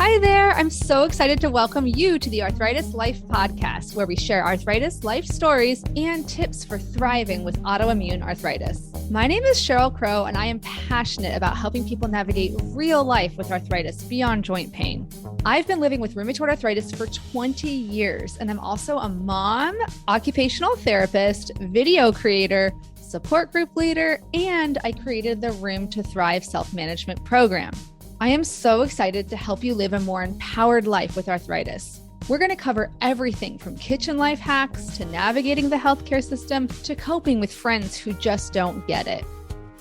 Hi there. I'm so excited to welcome you to the Arthritis Life podcast, where we share arthritis life stories and tips for thriving with autoimmune arthritis. My name is Cheryl Crow, and I am passionate about helping people navigate real life with arthritis beyond joint pain. I've been living with rheumatoid arthritis for 20 years, and I'm also a mom, occupational therapist, video creator, support group leader, and I created the Room to Thrive self-management program. I am so excited to help you live a more empowered life with arthritis. We're going to cover everything from kitchen life hacks to navigating the healthcare system to coping with friends who just don't get it.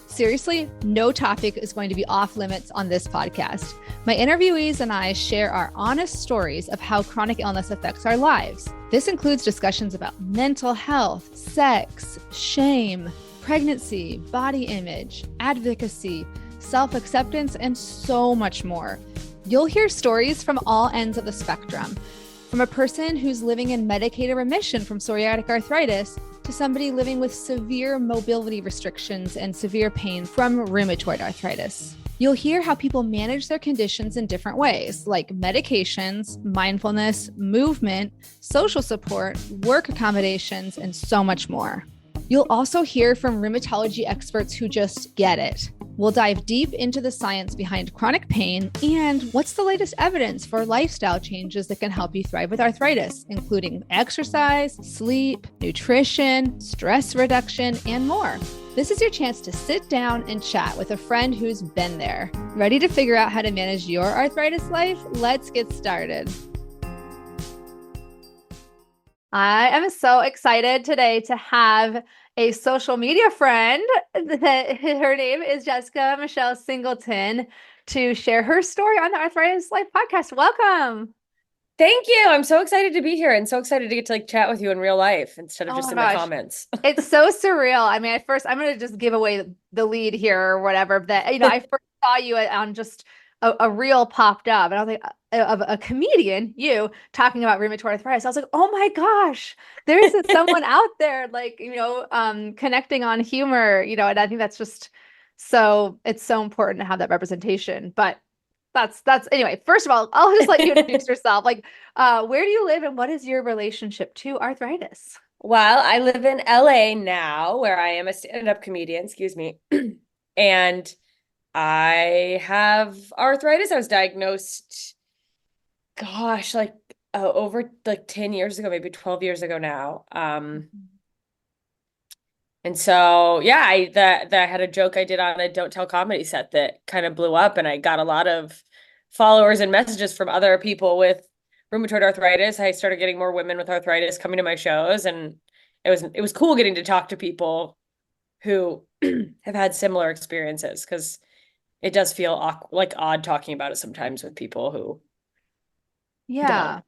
Seriously, no topic is going to be off limits on this podcast. My interviewees and I share our honest stories of how chronic illness affects our lives. This includes discussions about mental health, sex, shame, pregnancy, body image, advocacy, self-acceptance, and so much more. You'll hear stories from all ends of the spectrum, from a person who's living in medicated remission from psoriatic arthritis to somebody living with severe mobility restrictions and severe pain from rheumatoid arthritis. You'll hear how people manage their conditions in different ways, like medications, mindfulness, movement, social support, work accommodations, and so much more. You'll also hear from rheumatology experts who just get it. We'll dive deep into the science behind chronic pain and what's the latest evidence for lifestyle changes that can help you thrive with arthritis, including exercise, sleep, nutrition, stress reduction, and more. This is your chance to sit down and chat with a friend who's been there. Ready to figure out how to manage your arthritis life? Let's get started. I am so excited today to have a social media friend. Her name is Jessica Michelle Singleton to share her story on the Arthritis Life podcast. Welcome. Thank you. I'm so excited to be here and so excited to get to chat with you in real life instead of just in the comments. It's so surreal. I mean, at first, I'm going to just give away the lead here or whatever. That I first saw you on just a reel popped up, and I was like, of a comedian, you talking about rheumatoid arthritis. I was like, oh my gosh, there's someone out there, like, connecting on humor, and I think that's just it's so important to have that representation. But that's anyway. First of all, I'll just let you introduce yourself. Like, where do you live and what is your relationship to arthritis? Well, I live in LA now, where I am a stand-up comedian, and I have arthritis. I was diagnosed, over 10 years ago, maybe 12 years ago now. And so, yeah, I had a joke I did on a Don't Tell comedy set that kind of blew up, and I got a lot of followers and messages from other people with rheumatoid arthritis. I started getting more women with arthritis coming to my shows, and it was cool getting to talk to people who have had similar experiences, because it does feel odd talking about it sometimes with people who don't.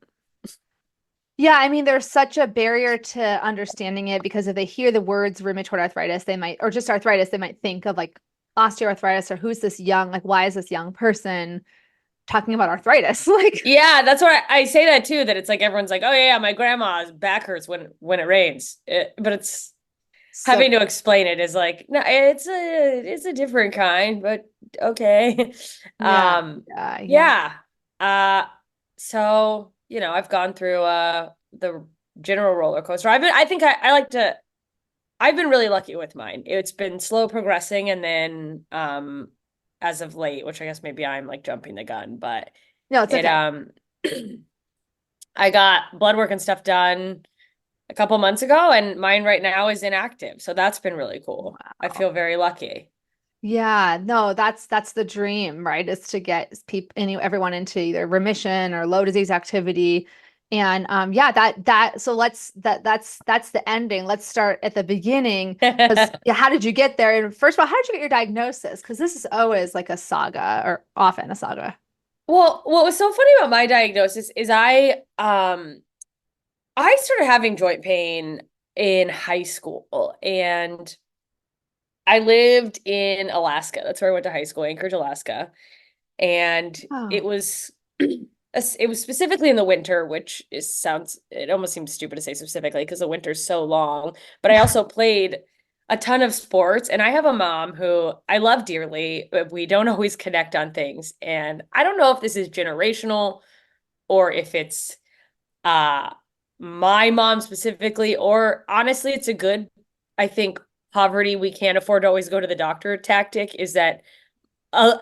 Yeah, I mean, there's such a barrier to understanding it, because if they hear the words rheumatoid arthritis, or just arthritis, they might think of like osteoarthritis, or who's this young, like, why is this young person talking about arthritis? Yeah, that's why I say that too, that it's like everyone's like, oh yeah, my grandma's back hurts when it rains. But it's having to explain it is like, no, it's a different kind, but okay. So, I've gone through the general roller coaster. I've been really lucky with mine. It's been slow progressing, and then as of late, which I guess maybe I'm like jumping the gun, but no, it's okay. I got blood work and stuff done a couple months ago, and mine right now is inactive. So that's been really cool. Wow. I feel very lucky. Yeah, no, that's the dream, right? Is to get everyone into either remission or low disease activity. And that's the ending. Let's start at the beginning. How did you get there? And first of all, how did you get your diagnosis? Because this is always like a saga, or often a saga. Well, what was so funny about my diagnosis is I started having joint pain in high school, and I lived in Alaska. That's where I went to high school, Anchorage, Alaska. And it was specifically in the winter, which it almost seems stupid to say specifically because the winter's so long. But I also played a ton of sports, and I have a mom who I love dearly, but we don't always connect on things. And I don't know if this is generational or if it's uh my mom specifically, or honestly, it's a good, I think, poverty we can't afford to always go to the doctor tactic is that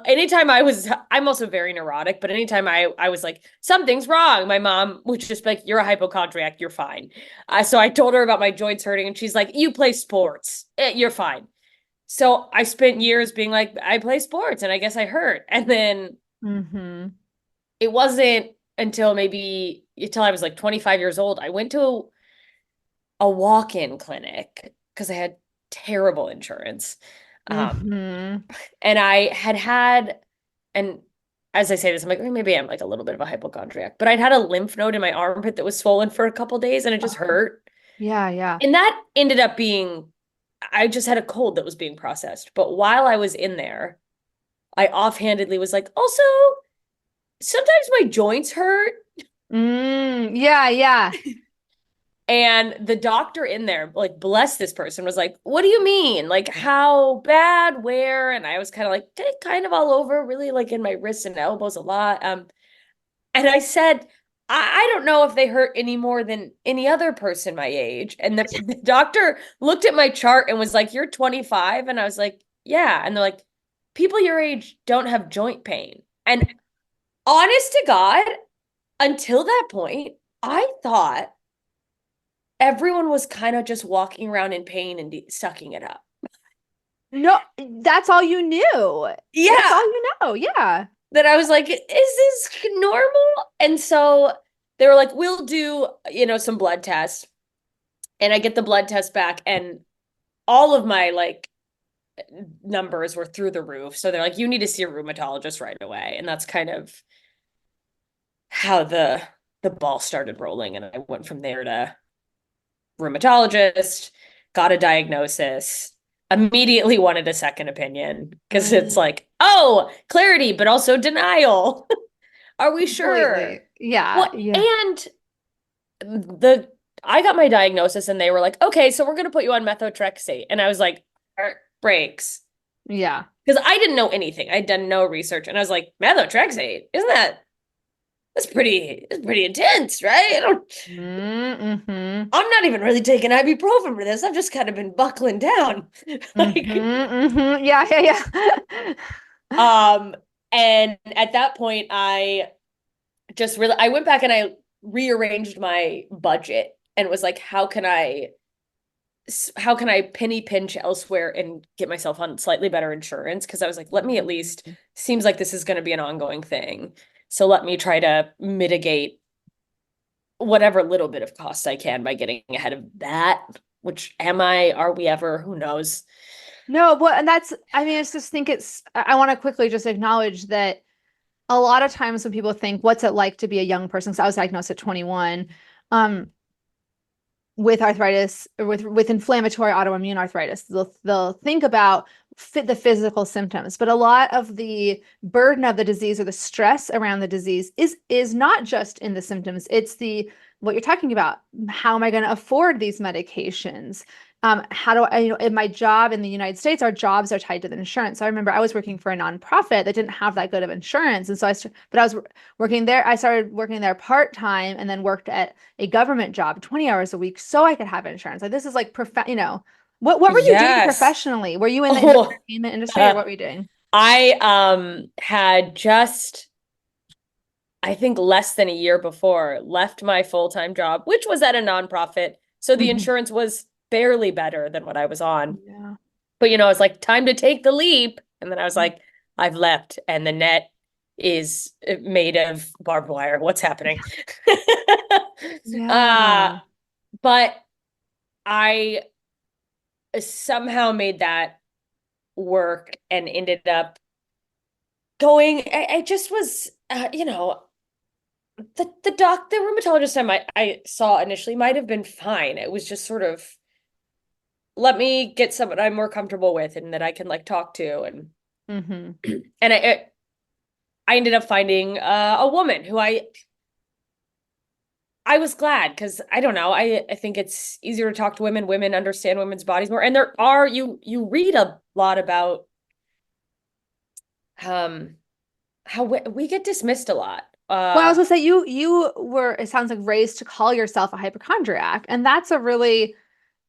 anytime I'm also very neurotic, but anytime I was like, something's wrong, my mom would just be like, you're a hypochondriac, you're fine. So I told her about my joints hurting, and she's like, you play sports, you're fine. So I spent years being like, I play sports, and I guess I hurt. And then it wasn't until I was like 25 years old, I went to a walk-in clinic because I had terrible insurance. Mm-hmm. And I had, and as I say this, I'm like, maybe I'm like a little bit of a hypochondriac, but I'd had a lymph node in my armpit that was swollen for a couple days and it just hurt. Yeah, yeah. And that ended up being, I just had a cold that was being processed. But while I was in there, I offhandedly was like, also, sometimes my joints hurt. Yeah, yeah. And the doctor in there, like, bless this person, was like, what do you mean? Like, how bad? Where? And I was kind of like, kind of all over, really, like in my wrists and elbows a lot. And I said, I don't know if they hurt any more than any other person my age. And the doctor looked at my chart and was like, you're 25. And I was like, yeah. And they're like, people your age don't have joint pain. And honest to God, until that point, I thought everyone was kind of just walking around in pain and sucking it up. No, that's all you knew. That's Yeah. all you know. Yeah. That I was like, is this normal? And so they were like, we'll do, some blood tests. And I get the blood test back, and all of my like numbers were through the roof. So they're like, you need to see a rheumatologist right away. And that's kind of how the ball started rolling. And I went from there to rheumatologist, got a diagnosis, immediately wanted a second opinion because it's like, oh, clarity, but also denial. Are we sure? Completely. Yeah, Well, yeah. and the I got my diagnosis and they were like, okay, so we're gonna put you on methotrexate. And I was like, breaks. Yeah. Because I didn't know anything. I'd done no research. And I was like, methotrexate? That's pretty intense, right? Mm-hmm. I'm not even really taking ibuprofen for this. I've just kind of been buckling down. Like, Yeah, yeah, yeah. um, and at that point, I went back and I rearranged my budget and was like, how can I penny pinch elsewhere and get myself on slightly better insurance? Because I was like, let me at least, seems like this is going to be an ongoing thing. So let me try to mitigate whatever little bit of cost I can by getting ahead of that. Which are we ever? Who knows? No, but and I mean, it's just think I want to quickly just acknowledge that a lot of times when people think, what's it like to be a young person? So I was diagnosed at 21. Um, with arthritis or with inflammatory autoimmune arthritis. They'll think about the physical symptoms, but a lot of the burden of the disease or the stress around the disease is not just in the symptoms. It's the what you're talking about. How am I going to afford these medications? How do I, in my job in the United States, our jobs are tied to the insurance. So I remember I was working for a nonprofit that didn't have that good of insurance. And so but I was working there. I started working there part-time and then worked at a government job 20 hours a week so I could have insurance. Like this is like, what were you doing Yes. professionally? Were you in the Oh, entertainment industry or what were you doing? I had just, I think, less than a year before left my full-time job, which was at a nonprofit. So the Mhm. insurance was barely better than what I was on. Yeah. But it's like time to take the leap. And then I was like, I've left and the net is made of barbed wire. What's happening? uh, Yeah. but I somehow made that work and ended up going. I just was, the rheumatologist I saw initially might have been fine. It was just sort of, let me get someone I'm more comfortable with and that I can like talk to. And Hmm. and I ended up finding a woman who I was glad because I don't know. I think it's easier to talk to women. Women understand women's bodies more. And there are you read a lot about um how we get dismissed a lot. Well, I was gonna say you were, it sounds like, raised to call yourself a hypochondriac, and that's a really,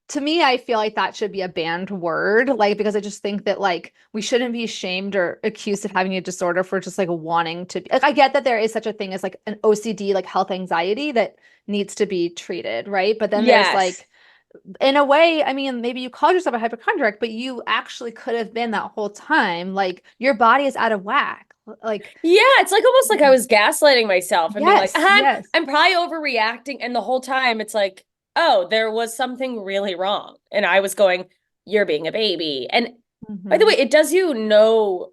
to me, I feel like that should be a banned word, like, because I just think that, like, we shouldn't be shamed or accused of having a disorder for just like wanting to be, like, I get that there is such a thing as like an OCD, like health anxiety that needs to be treated, right? But then there's Yes. like, in a way, I mean, maybe you called yourself a hypochondriac, but you actually could have been that whole time. Like, your body is out of whack. Like, Yeah, it's like almost like I was gaslighting myself and being like, yes, yes. I'm probably overreacting. And the whole time it's like, oh, there was something really wrong. And I was going, you're being a baby. And by the way, Hmm. it does you know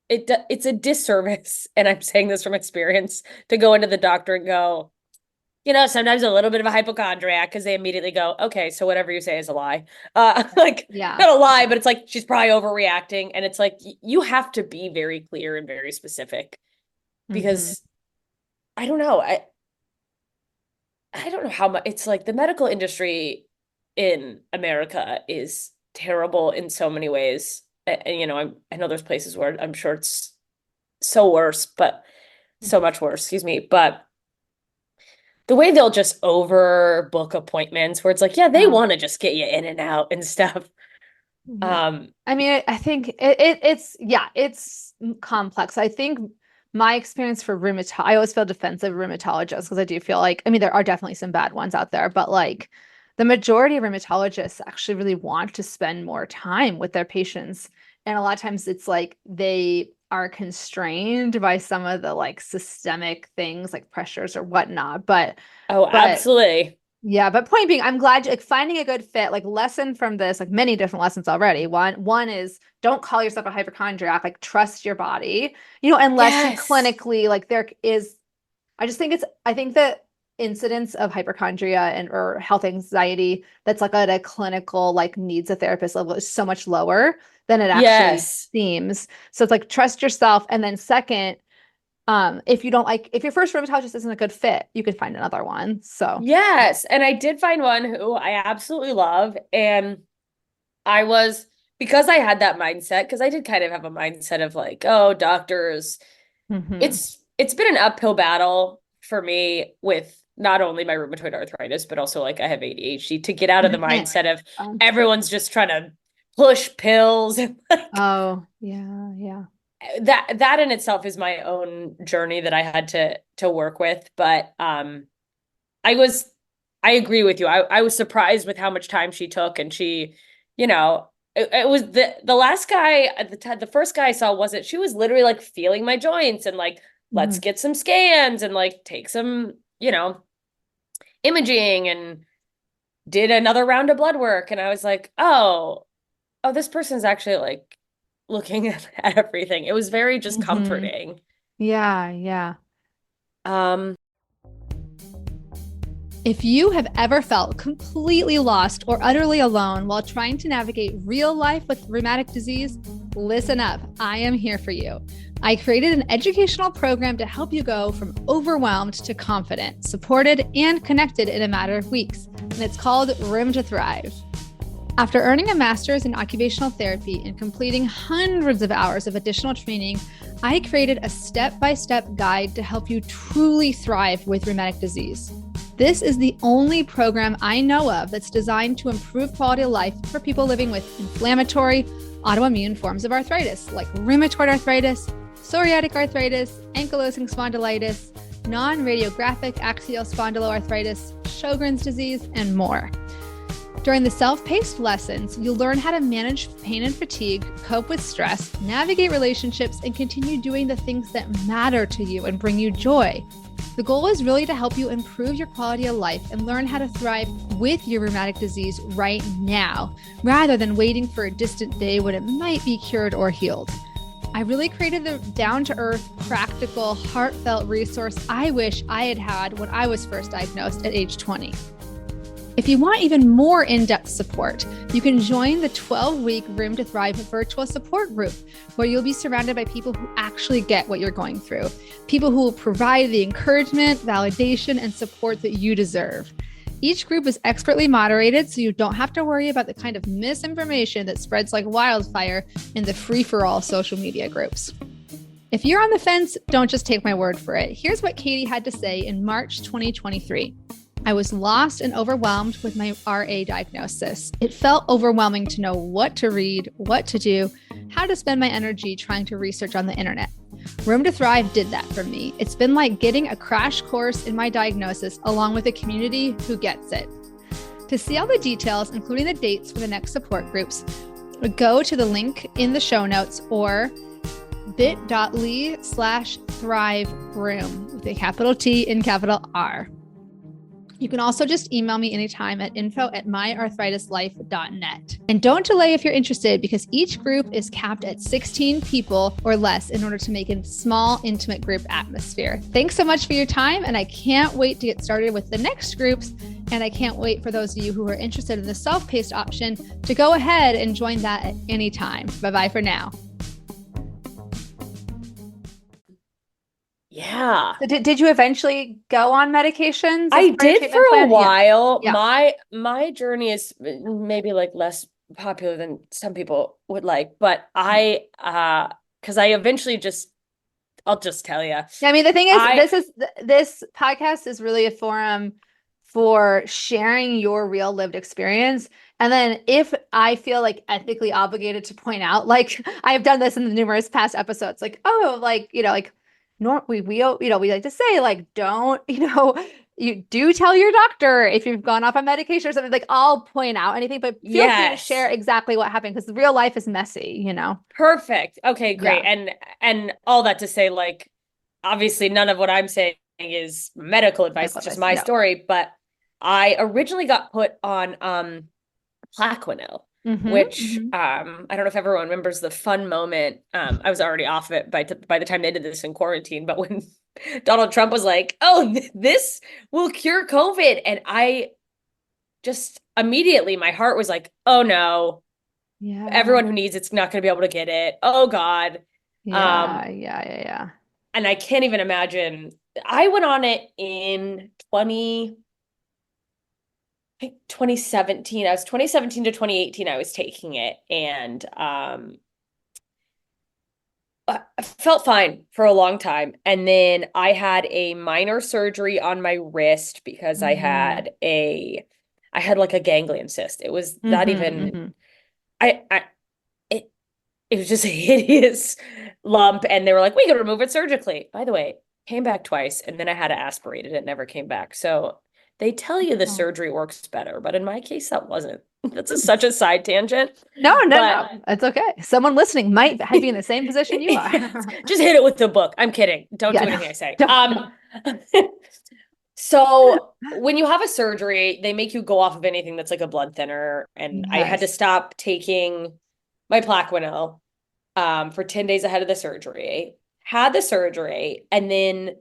it's a disservice, and I'm saying this from experience, to go into the doctor and go, sometimes a little bit of a hypochondriac because they immediately go, okay, so whatever you say is a lie. Like Yeah. not a lie, Yeah. but it's like she's probably overreacting. And it's like you have to be very clear and very specific Hmm. because I don't know. I don't know how much it's like the medical industry in America is terrible in so many ways. And I know there's places where I'm sure it's so worse, but so much worse, excuse me. But the way they'll just overbook appointments where it's like, yeah, they Oh, want to just get you in and out and stuff. yeah. Um, I mean, I think it's, yeah, it's complex. I think my experience for rheumatology, I always feel defensive of rheumatologists because I do feel like, I mean, there are definitely some bad ones out there, but like the majority of rheumatologists actually really want to spend more time with their patients. And a lot of times it's like they are constrained by some of the like systemic things like pressures or whatnot. oh, But absolutely. yeah, but point being, I'm glad like finding a good fit, like lesson from this, like many different lessons already. One is don't call yourself a hypochondriac, like trust your body, unless you Yes. clinically like there is, I just think I think the incidence of hypochondria and or health anxiety that's like at a clinical like needs a therapist level is so much lower than it actually Yes. seems. So it's like trust yourself. And then second, if you don't like, if your first rheumatologist isn't a good fit, you can find another one. So Yes. And I did find one who I absolutely love. And I was, because I had that mindset, because I did kind of have a mindset of like, oh, doctors, hmm. it's been an uphill battle for me with not only my rheumatoid arthritis, but also like I have ADHD to get out of the mindset of everyone's just trying to push pills and like Oh, yeah, yeah. that in itself is my own journey that I had to work with. But I was I agree with you. I was surprised with how much time she took, and she, it was the last guy at the first guy I saw wasn't, she was literally like feeling my joints and like, let's Mhm. get some scans and like take some, imaging, and did another round of blood work. And I was like, oh, this person's actually like looking at everything. It was very just Mhm. comforting. Yeah, yeah. Um, If you have ever felt completely lost or utterly alone while trying to navigate real life with rheumatic disease, listen up. I am here for you. I created an educational program to help you go from overwhelmed to confident, supported, and connected in a matter of weeks. And it's called Room to Thrive. After earning a master's in occupational therapy and completing hundreds of hours of additional training, I created a step-by-step guide to help you truly thrive with rheumatic disease. This is the only program I know of that's designed to improve quality of life for people living with inflammatory, autoimmune forms of arthritis, like rheumatoid arthritis, psoriatic arthritis, ankylosing spondylitis, non-radiographic axial spondyloarthritis, Sjogren's disease, and more. During the self-paced lessons, you'll learn how to manage pain and fatigue, cope with stress, navigate relationships, and continue doing the things that matter to you and bring you joy. The goal is really to help you improve your quality of life and learn how to thrive with your rheumatic disease right now, rather than waiting for a distant day when it might be cured or healed. I really created the down-to-earth, practical, heartfelt resource I wish I had had when I was first diagnosed at age 20. If you want even more in-depth support, you can join the 12-week Room to Thrive virtual support group, where you'll be surrounded by people who actually get what you're going through, people who will provide the encouragement, validation, and support that you deserve. Each group is expertly moderated, so you don't have to worry about the kind of misinformation that spreads like wildfire in the free-for-all social media groups. If you're on the fence, don't just take my word for it. Here's what Katie had to say in March 2023. I was lost and overwhelmed with my RA diagnosis. It felt overwhelming to know what to read, what to do, how to spend my energy trying to research on the internet. Room to Thrive did that for me. It's been like getting a crash course in my diagnosis along with a community who gets it. To see all the details, including the dates for the next support groups, go to the link in the show notes or bit.ly/Thrive Room with a capital T and capital R. You can also just email me anytime at info@myarthritislife.net. And don't delay if you're interested, because each group is capped at 16 people or less in order to make a small, intimate group atmosphere. Thanks so much for your time, and I can't wait to get started with the next groups. And I can't wait for those of you who are interested in the self-paced option to go ahead and join that at any time. Bye-bye for now. Yeah. So did you eventually go on medications? I did for a while. Yeah. My journey is maybe like less popular than some people would like, but because I eventually I'll just tell you. Yeah, I mean, the thing is, this podcast is really a forum for sharing your real lived experience. And then if I feel like ethically obligated to point out, like I have done this in the numerous past episodes, like, oh, like, like, we like to say, like, don't, you do tell your doctor if you've gone off on medication or something. Like, I'll point out anything, but feel free to share exactly what happened, because the real life is messy, Perfect. Okay, great. Yeah. And all that to say, like, obviously none of what I'm saying is medical advice. It's just my story. But I originally got put on Plaquenil, which I don't know if everyone remembers the fun moment. I was already off it by the time they did this in quarantine, but when Donald Trump was like, oh, this will cure COVID. And I just immediately, my heart was like, oh no, everyone who needs it's not going to be able to get it. Oh God. Yeah. And I can't even imagine. I went on it in 2017. I was 2017 to 2018. I was taking it, and I felt fine for a long time. And then I had a minor surgery on my wrist because I had like a ganglion cyst. It was not even, it was just a hideous lump. And they were like, we could remove it surgically. By the way, came back twice, and then I had to aspirate it. It never came back. So they tell you the surgery works better, but in my case, that wasn't. That's such a side tangent. No. It's okay. Someone listening might be in the same position you are. Just hit it with the book. I'm kidding. Don't do anything I say. Don't. So when you have a surgery, they make you go off of anything that's like a blood thinner. And I had to stop taking my Plaquenil for 10 days ahead of the surgery. Had the surgery, and then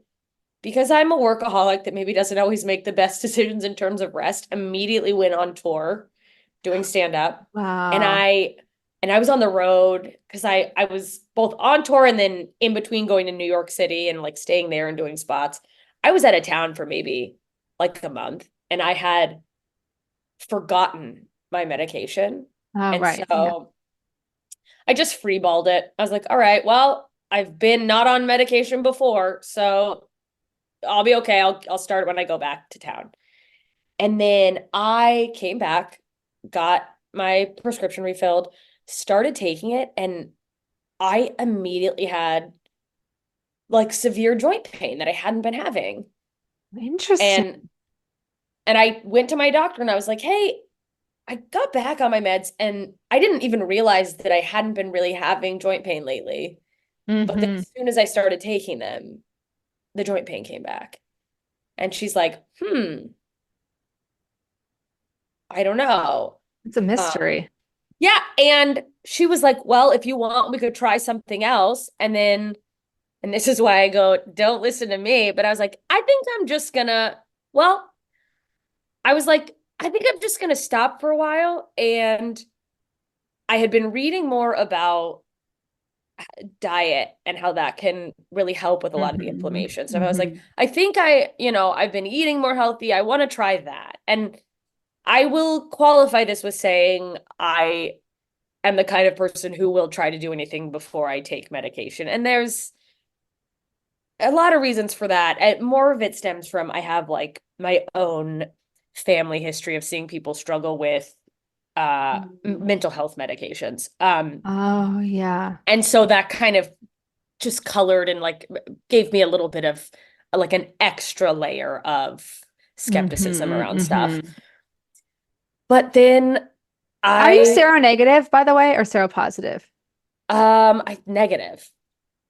because I'm a workaholic that maybe doesn't always make the best decisions in terms of rest, immediately went on tour doing stand-up. Wow. And I was on the road because I was both on tour and then in between going to New York City and like staying there and doing spots. I was out of town for maybe like a month, and I had forgotten my medication. So I just freeballed it. I was like, all right, well, I've been not on medication before, so I'll be okay. I'll start when I go back to town. And then I came back, got my prescription refilled, started taking it, and I immediately had like severe joint pain that I hadn't been having. Interesting. And I went to my doctor and I was like, hey, I got back on my meds and I didn't even realize that I hadn't been really having joint pain lately. But then as soon as I started taking them, the joint pain came back. And she's like, I don't know. It's a mystery. Yeah. And she was like, well, if you want, we could try something else. And this is why I go, don't listen to me. But I was like, I think I'm just gonna, I was like, I think I'm just going to stop for a while. And I had been reading more about diet and how that can really help with a lot of the Mm-hmm. inflammation. So I was like, Mm-hmm. I think I've been eating more healthy. I want to try that. And I will qualify this with saying I am the kind of person who will try to do anything before I take medication. And there's a lot of reasons for that. And more of it stems from I have like my own family history of seeing people struggle with Mm. mental health medications. Oh, yeah. And so that kind of just colored and like gave me a little bit of like an extra layer of skepticism Mm-hmm, around stuff. mm-hmm. But then Are you I seronegative, by the way, or seropositive? I negative.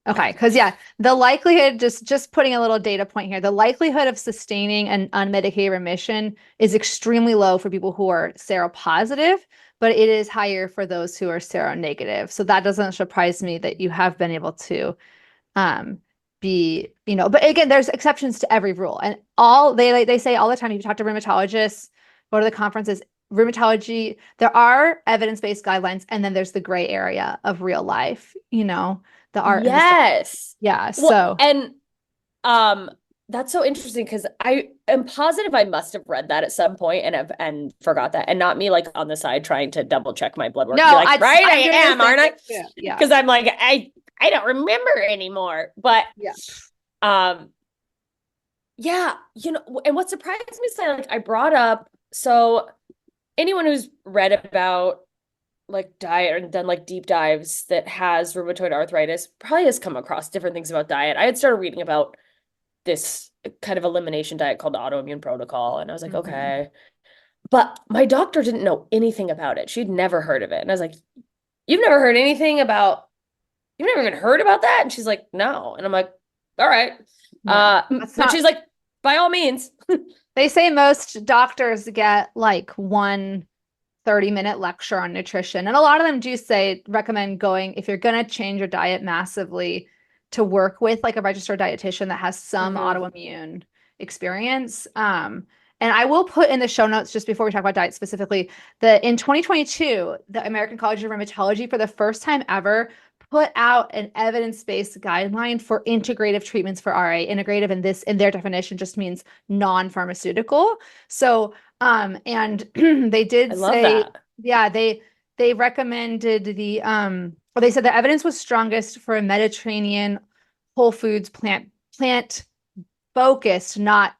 Okay, because Negative. yeah, the likelihood, just putting a little data point here, the likelihood of sustaining an unmedicated remission is extremely low for people who are seropositive, but it is higher for those who are seronegative. So that doesn't surprise me that you have been able to um but again, there's exceptions to every rule. And all they say all the time, if you talk to rheumatologists, go to the conferences, rheumatology, there are evidence-based guidelines, and then there's the gray area of real life, the art and the stuff. Yes. Yeah, Well, so and um that's so interesting because I am positive I must have read that at some point and forgot that. And not me like on the side trying to double check my blood work and be no, like, right, I I'm doing the am, same aren't thing I? too. Yeah. Because I'm like, I don't remember anymore. But Yeah. um yeah, and what surprised me is that like I brought up, so anyone who's read about like diet and done like deep dives that has rheumatoid arthritis probably has come across different things about diet. I had started reading about this kind of elimination diet called the autoimmune protocol, and I was like, Mhm. okay. But my doctor didn't know anything about it. She'd never heard of it. And I was like, you've never heard anything about, you've never even heard about that? And she's like, no. And I'm like, all right. Yeah. That's But not she's like, by all means. They say most doctors get like one 30-minute lecture on nutrition. And a lot of them do say recommend going if you're going to change your diet massively to work with like a registered dietitian that has some Hmm. autoimmune experience. And I will put in the show notes just before we talk about diet specifically that in 2022, the American College of Rheumatology, for the first time ever, put out an evidence-based guideline for integrative treatments for RA. Integrative in this, in their definition, just means non-pharmaceutical. So and they I did love say, that. yeah, they recommended or they said the evidence was strongest for a Mediterranean whole foods plant focused, not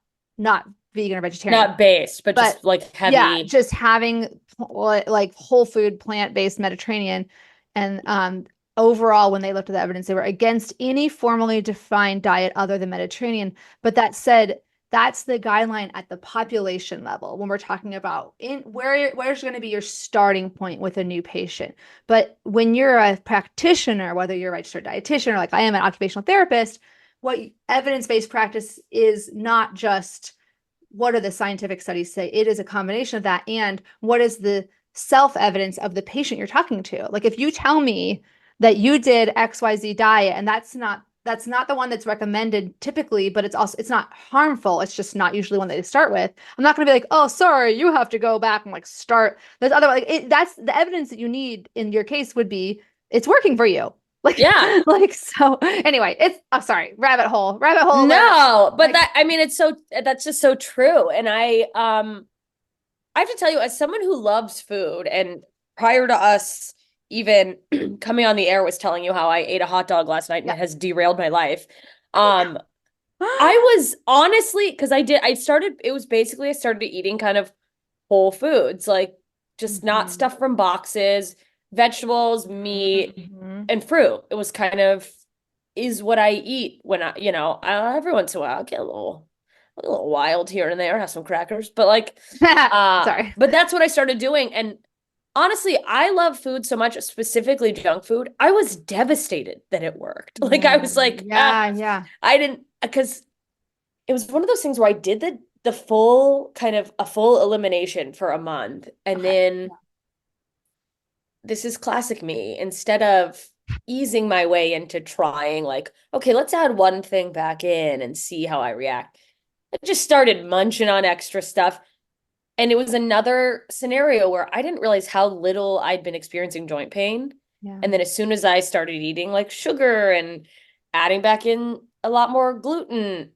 vegan or vegetarian. Not based, but But just like yeah, heavy. just having like whole food plant-based Mediterranean. And overall, when they looked at the evidence, they were against any formally defined diet other than Mediterranean. But that said, that's the guideline at the population level when we're talking about in where's going to be your starting point with a new patient. But when you're a practitioner, whether you're a registered dietitian or like I am an occupational therapist, what evidence-based practice is not just what do the scientific studies say? It is a combination of that and what is the self-evidence of the patient you're talking to. Like if you tell me that you did XYZ diet and that's not the one that's recommended typically, but it's not harmful. It's just not usually one that they start with. I'm not going to be like, oh, sorry, you have to go back and like start this other that's the evidence that you need in your case would be it's working for you. Like, Yeah. like so. Anyway, it's I'm sorry, rabbit hole alert. No, but Like, that, I mean, that's just so true. And I have to tell you, as someone who loves food, and prior to us even coming on the air was telling you how I ate a hot dog last night and yeah. it has derailed my life. Um, I was honestly, because it was basically I started eating kind of whole foods, like just not Mhm. stuff from boxes, vegetables, meat, Mhm. and fruit. It was kind of is what I eat when every once in a while I'll get a little wild here and there, have some crackers, but like, Sorry. but that's what I started doing. And honestly, I love food so much, specifically junk food. I was devastated that it worked. Like I Yeah, was like, yeah. I didn't, because it was one of those things where I did the full kind of a full elimination for a month, and Okay. then this is classic me. Instead of easing my way into trying, like, okay, let's add one thing back in and see how I react, I just started munching on extra stuff. And it was another scenario where I didn't realize how little I'd been experiencing joint pain. Yeah. And then as soon as I started eating like sugar and adding back in a lot more gluten,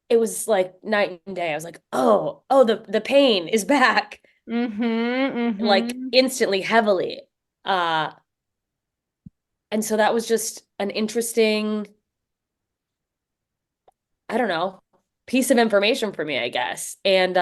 it was like night and day. I was like, oh, the pain is back, like Mm-hmm. instantly, heavily. Uh, and so that was just an interesting, I don't know, piece of information for me, I guess. And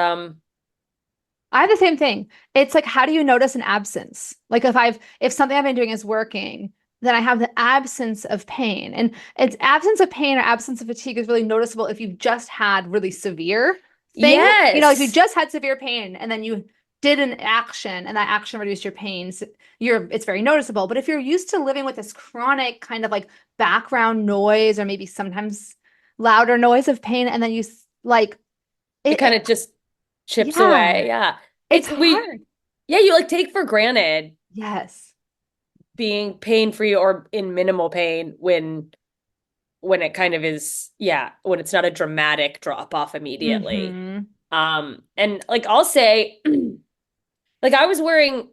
I have the same thing. It's like, how do you notice an absence? Like if something I've been doing is working, then I have the absence of pain. And it's absence of pain or absence of fatigue is really noticeable if you've just had really severe thing. If you yes, just had severe pain and then you did an action and that action reduced your pains, it's very noticeable. But if you're used to living with this chronic kind of like background noise or maybe sometimes louder noise of pain, and then like it it kind of just chips yeah, away. Yeah. it's It's hard. yeah, you like take for granted Yes. being pain free or in minimal pain when it kind of is, yeah, when it's not a dramatic drop off immediately. Mm-hmm. And like I'll say, like I was wearing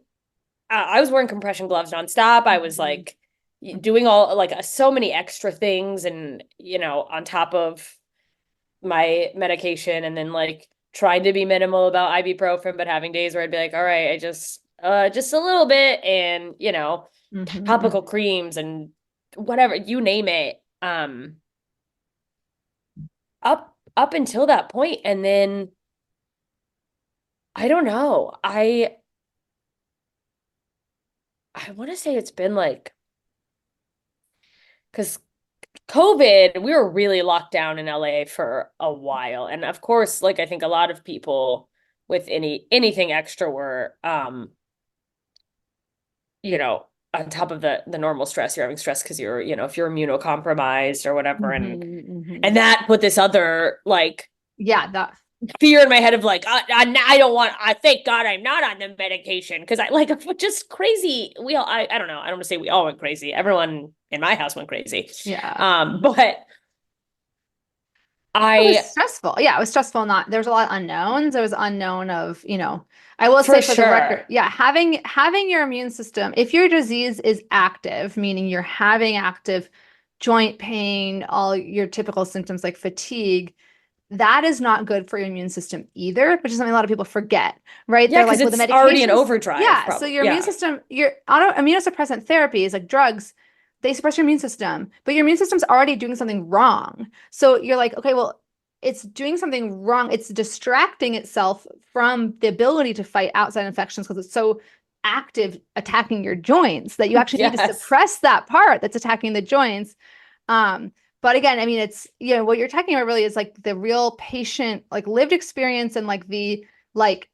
compression gloves nonstop. I was Mm-hmm. like doing all like so many extra things and on top of my medication and then like trying to be minimal about ibuprofen, but having days where I'd be like, all right, I just a little bit and Mm-hmm. topical creams and whatever, you name it. Up until that point, and then I don't know. I want to say it's been like because COVID, we were really locked down in LA for a while. And of course, like I think a lot of people with anything extra were on top of the normal stress, you're having stress because if you're immunocompromised or whatever. And Mm-hmm. Mm-hmm. and that put this other like Yeah, that fear in my head of like I don't want, I thank God I'm not on the medication because I like just crazy. I don't know, I don't want to say we all went crazy, everyone in my house went crazy. yeah. But It was I stressful. Yeah, it was stressful. Not There's a lot of unknowns. There was unknown of, I will for say for the record, sure. yeah, having your immune system, if your disease is active, meaning you're having active joint pain, all your typical symptoms like fatigue, that is not good for your immune system either, which is something a lot of people forget, right? Yeah, They're because like, well, the it's already in medications, overdrive, yeah. So probably. your immune Yeah. system, your immunosuppressant therapies like drugs, they suppress your immune system, but your immune system's already doing something wrong. So you're like, okay, well, it's doing something wrong. It's distracting itself from the ability to fight outside infections because it's so active attacking your joints that you actually need to Yes. suppress that part that's attacking the joints. But again, I mean, it's, what you're talking about really is like the real patient, like lived experience and like the like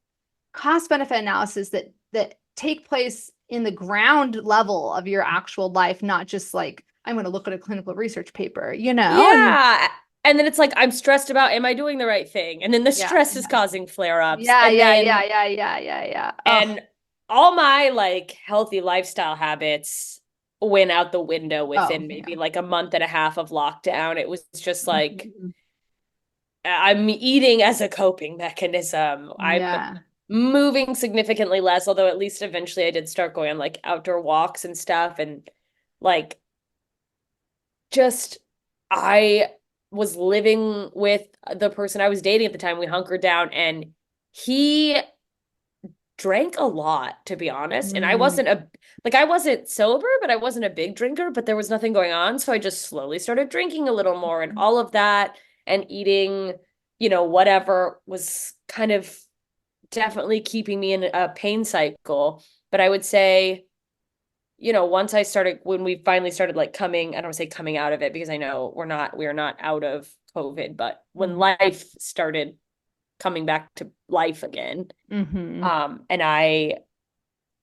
cost benefit analysis that take place in the ground level of your actual life, not just like I'm going to look at a clinical research paper. And Yeah. And then it's like, I'm stressed about, am I doing the right thing? And then the yeah, stress is yeah, causing flare-ups. yeah, And yeah, yeah, then, yeah, yeah, yeah, yeah. Oh, and all my like healthy lifestyle habits went out the window oh, within maybe yeah. like a month and a half of lockdown. It was just like, Mhm. I'm eating as a coping mechanism. I'm Yeah. moving significantly less, although at least eventually I did start going on like outdoor walks and stuff. And like, just I was living with the person I was dating at the time. We hunkered down and he drank a lot, to be honest. And Mm, I wasn't sober, but I wasn't a big drinker, but there was nothing going on. So I just slowly started drinking a little more and all of that and eating, whatever was kind of definitely keeping me in a pain cycle. But I would say, once when we finally started like I don't want to say coming out of it because I know we are not out of COVID, but when mm, life started coming back to life again, mm-hmm, and I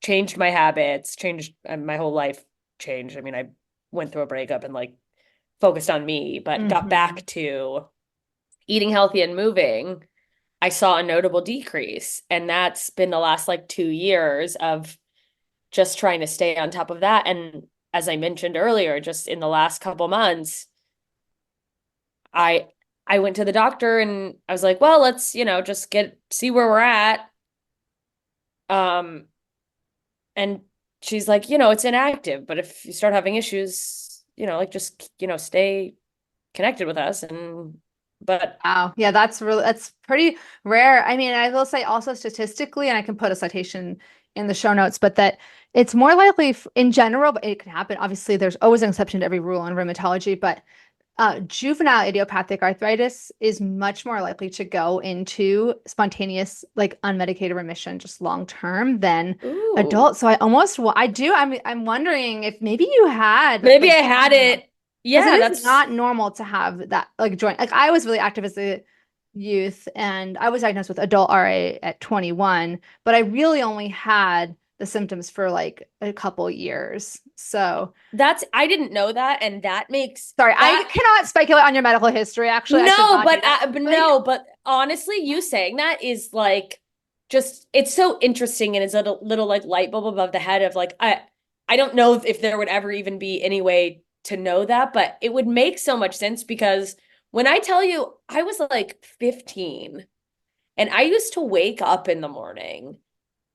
changed my habits, changed my whole life changed. I mean, I went through a breakup and like focused on me, but got mm-hmm, back to eating healthy and moving. I saw a notable decrease, and that's been the last like 2 years of just trying to stay on top of that. And as I mentioned earlier, just in the last couple months, I I went to the doctor and I was like, well, let's, just see where we're at. Um, and she's like, it's inactive, but if you start having issues, like just, stay connected with us. But Wow. Yeah, that's pretty rare. I mean, I will say also statistically, and I can put a citation in the show notes, but that it's more likely in general, but it can happen. Obviously, there's always an exception to every rule in rheumatology, but juvenile idiopathic arthritis is much more likely to go into spontaneous, like unmedicated remission, just long term than ooh, adult. So I'm wondering if maybe you had maybe like, I had it. because it Yeah, is that's not normal to have that like joint. Like I was really active as a youth and I was diagnosed with adult RA at 21, but I really only had the symptoms for like a couple years. So I didn't know that, and that makes sorry, I that cannot speculate on your medical history. Actually, I should no, not do that. but Like, no, but honestly, you saying that is like just it's so interesting, and it's a little like light bulb above the head of like I don't know if there would ever even be any way to know that, but it would make so much sense because when I tell you I was like 15 and I used to wake up in the morning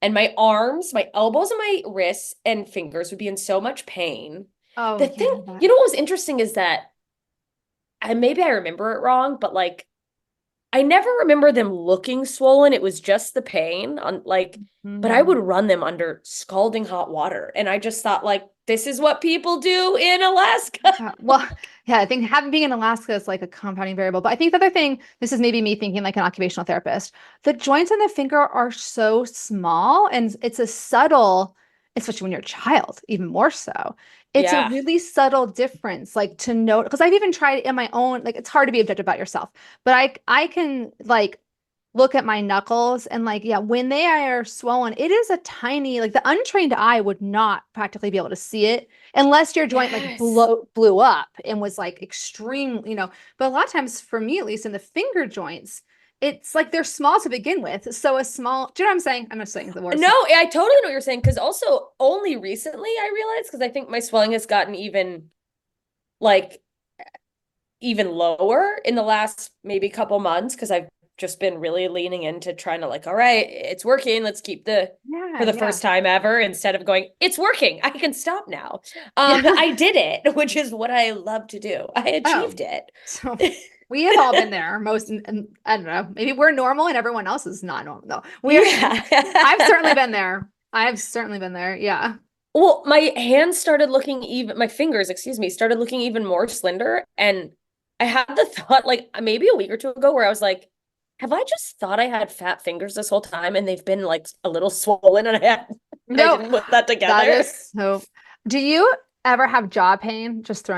and my arms, my elbows and my wrists and fingers would be in so much pain. oh The yeah, thing, what was interesting is that and maybe I remember it wrong, but like I never remember them looking swollen. It was just the pain on like, but I would mm. run them under scalding hot water. And I just thought like, this is what people do in Alaska. Well, yeah, I think having being in Alaska is like a compounding variable. But I think the other thing, this is maybe me thinking like an occupational therapist, the joints in the finger are so small and it's a subtle, especially when you're a child, even more so. It's a Yeah. really subtle difference, like to note, because I've even tried it in my own, like it's hard to be objective about yourself, but I can like look at my knuckles and like yeah when they are swollen it is a tiny like the untrained eye would not practically be able to see it unless your joint like Yes. blew up and was like extreme but a lot of times for me at least in the finger joints it's like they're small to begin with so a small do you know what I'm saying I'm not saying the word No, small. I totally know what you're saying. Because also only recently I realized, because I think my swelling has gotten like even lower in the last maybe couple months because I've just been really leaning into trying to like, all right, it's working. Let's keep for Yeah, the yeah, first time ever instead of going, it's working. I can stop now. yeah. I did it, which is what I love to do. I Oh, achieved it. so we have all been there. Most, and I don't know, maybe we're normal and everyone else is not normal. No, we are. I've certainly Yeah. been there. I've certainly been there. Yeah. Well, my fingers, excuse me, started looking even more slender. And I had the thought, like maybe a week or two ago, where I was like, have I just thought I had fat fingers this whole time and they've been like a little swollen and I No, didn't put that that together? is so. Do you ever have jaw pain? Just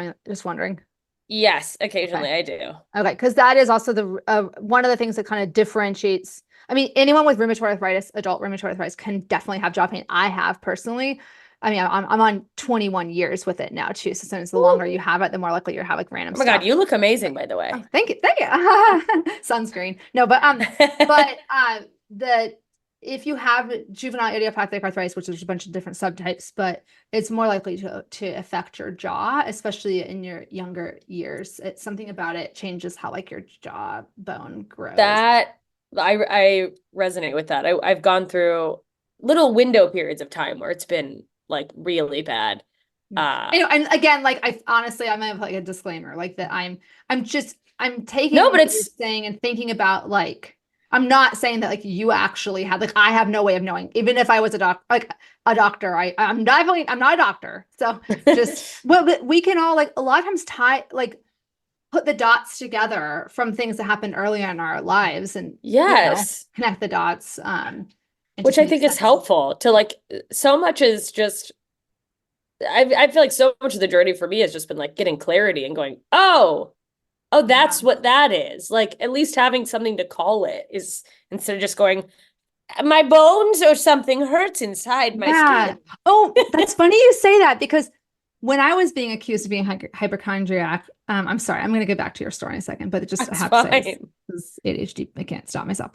wondering. Yes, Okay. occasionally I do. Okay. Because that is also the one of the things that kind of differentiates. I mean, anyone with rheumatoid arthritis, adult rheumatoid arthritis, can definitely have jaw pain. I have personally. I mean, I'm on 21 years with it now too. So sometimes the longer you Ooh. have it, the more likely you have like random Oh my God, stuff. you look amazing, by the Oh, way. thank you. Thank you. Sunscreen. No, but the if you have juvenile idiopathic arthritis, which is a bunch of different subtypes, but it's more likely to affect your jaw, especially in your younger years. It's something about it changes how like your jaw bone grows. That I resonate with that. I've gone through little window periods of time where it's been like really bad. Yeah. Uh I know, and again, like I honestly, I'm gonna put like a disclaimer, like that I'm taking no, but what you're it's saying and thinking about like I'm not saying that like you actually had like I have no way of knowing, even if I was a doctor, I'm not a doctor. So just well, but we can all like a lot of times tie like put the dots together from things that happened earlier in our lives and yes, connect the dots. It which just I makes think is sense. helpful to like so much is just I feel like so much of the journey for me has just been like getting clarity and going, oh, Yeah. that's what that is. Like at least having something to call it is instead of just going, my bones or something hurts inside my Yeah. skin. Oh, that's funny you say that because when I was being accused of being hypochondriac, I'm sorry, I'm going to get back to your story in a second, but it just I That's have to say fine. it's ADHD. I can't stop myself.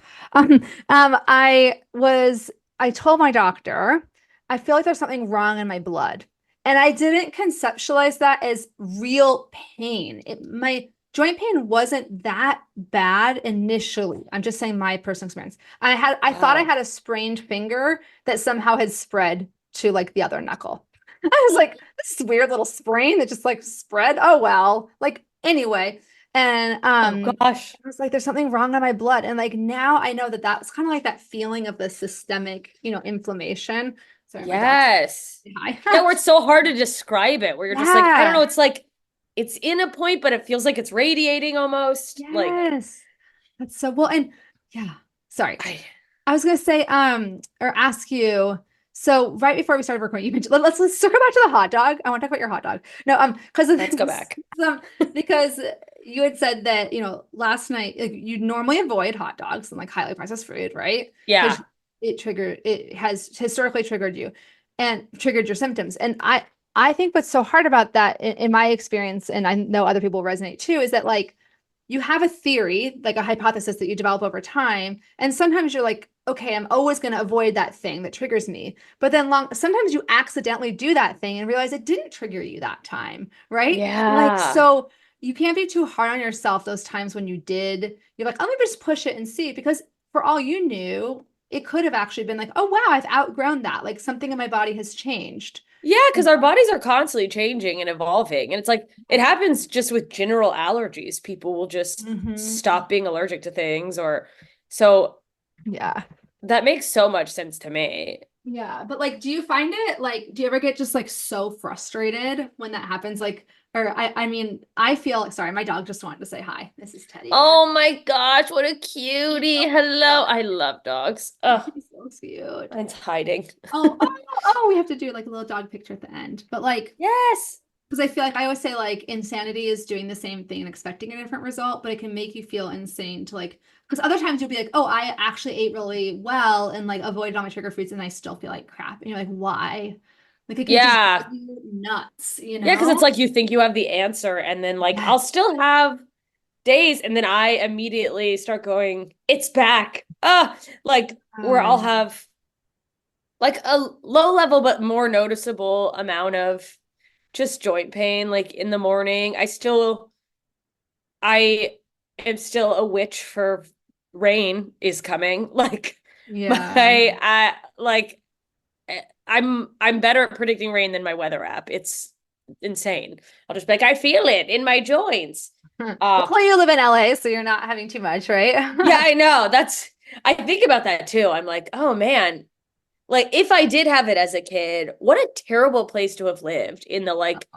I told my doctor, I feel like there's something wrong in my blood. And I didn't conceptualize that as real pain. My joint pain wasn't that bad initially. I'm just saying my personal experience. I thought I Wow. had a sprained finger that somehow had spread to like the other knuckle. I was like, this is weird little sprain that just like spread. Oh well. Like anyway. And Oh gosh. I was like, there's something wrong on my blood. And like now I know that that's kind of like that feeling of the systemic, inflammation. Sorry, my dog's Yes. hi. Yeah, where it's so hard to describe it, where you're just like, I don't know, Yeah. it's like it's in a point, but it feels like it's radiating almost. Like Yes. That's so well. And yeah, sorry. I I was gonna say, or ask you. So right before we started recording, you mentioned let's circle back to the hot dog. I want to talk about your hot dog. No, because of let's go this, back. because you had said that last night like, you normally avoid hot dogs and like highly processed food, right? Because Yeah. it has historically triggered you and triggered your symptoms. And I think what's so hard about that in my experience, and I know other people resonate too, is that like you have a theory, like a hypothesis that you develop over time. And sometimes you're like, okay, I'm always going to avoid that thing that triggers me. But then sometimes you accidentally do that thing and realize it didn't trigger you that time, right? Like, Yeah. so you can't be too hard on yourself those times when you did. You're like, oh, let me just push it and see. Because for all you knew, it could have actually been like, oh, wow, I've outgrown that. Like something in my body has changed. Yeah, because our bodies are constantly changing and evolving. And it's like it happens just with general allergies. People will just Mhm. stop being allergic to things or so Yeah. that makes so much sense to me. Yeah, but like, do you find it like, do you ever get just like so frustrated when that happens? Like, or I mean, I feel like, sorry, my dog just wanted to say hi. This is Teddy Bear. Oh my gosh, what a He's cutie. so Hello. cute. I love dogs. Oh, He's so cute. it's hiding. Oh, we have to do like a little dog picture at the end. But like, Yes. because I feel like I always say like insanity is doing the same thing and expecting a different result, but it can make you feel insane to like, because other times you'll be like, oh, I actually ate really well and like avoided all my trigger foods and I still feel like crap. And you're like, why? Like it can just drive Yeah. you nuts, you Yeah, because it's know? like you think you have the answer, and then like I'll Yes. still have days, and then I immediately start going, it's back. Like where I'll Yeah. have like a low level but more noticeable amount of just joint pain, like in the morning. I am still a witch for rain is coming. Like Yeah. I like I'm better at predicting rain than my weather app. It's insane. I'll just be like, I feel it in my joints. Uh, Luckily you live in LA, so you're not having too much, yeah, right? I know. I think about that too. I'm like, oh man, like if I did have it as a kid, what a terrible place to have lived in the like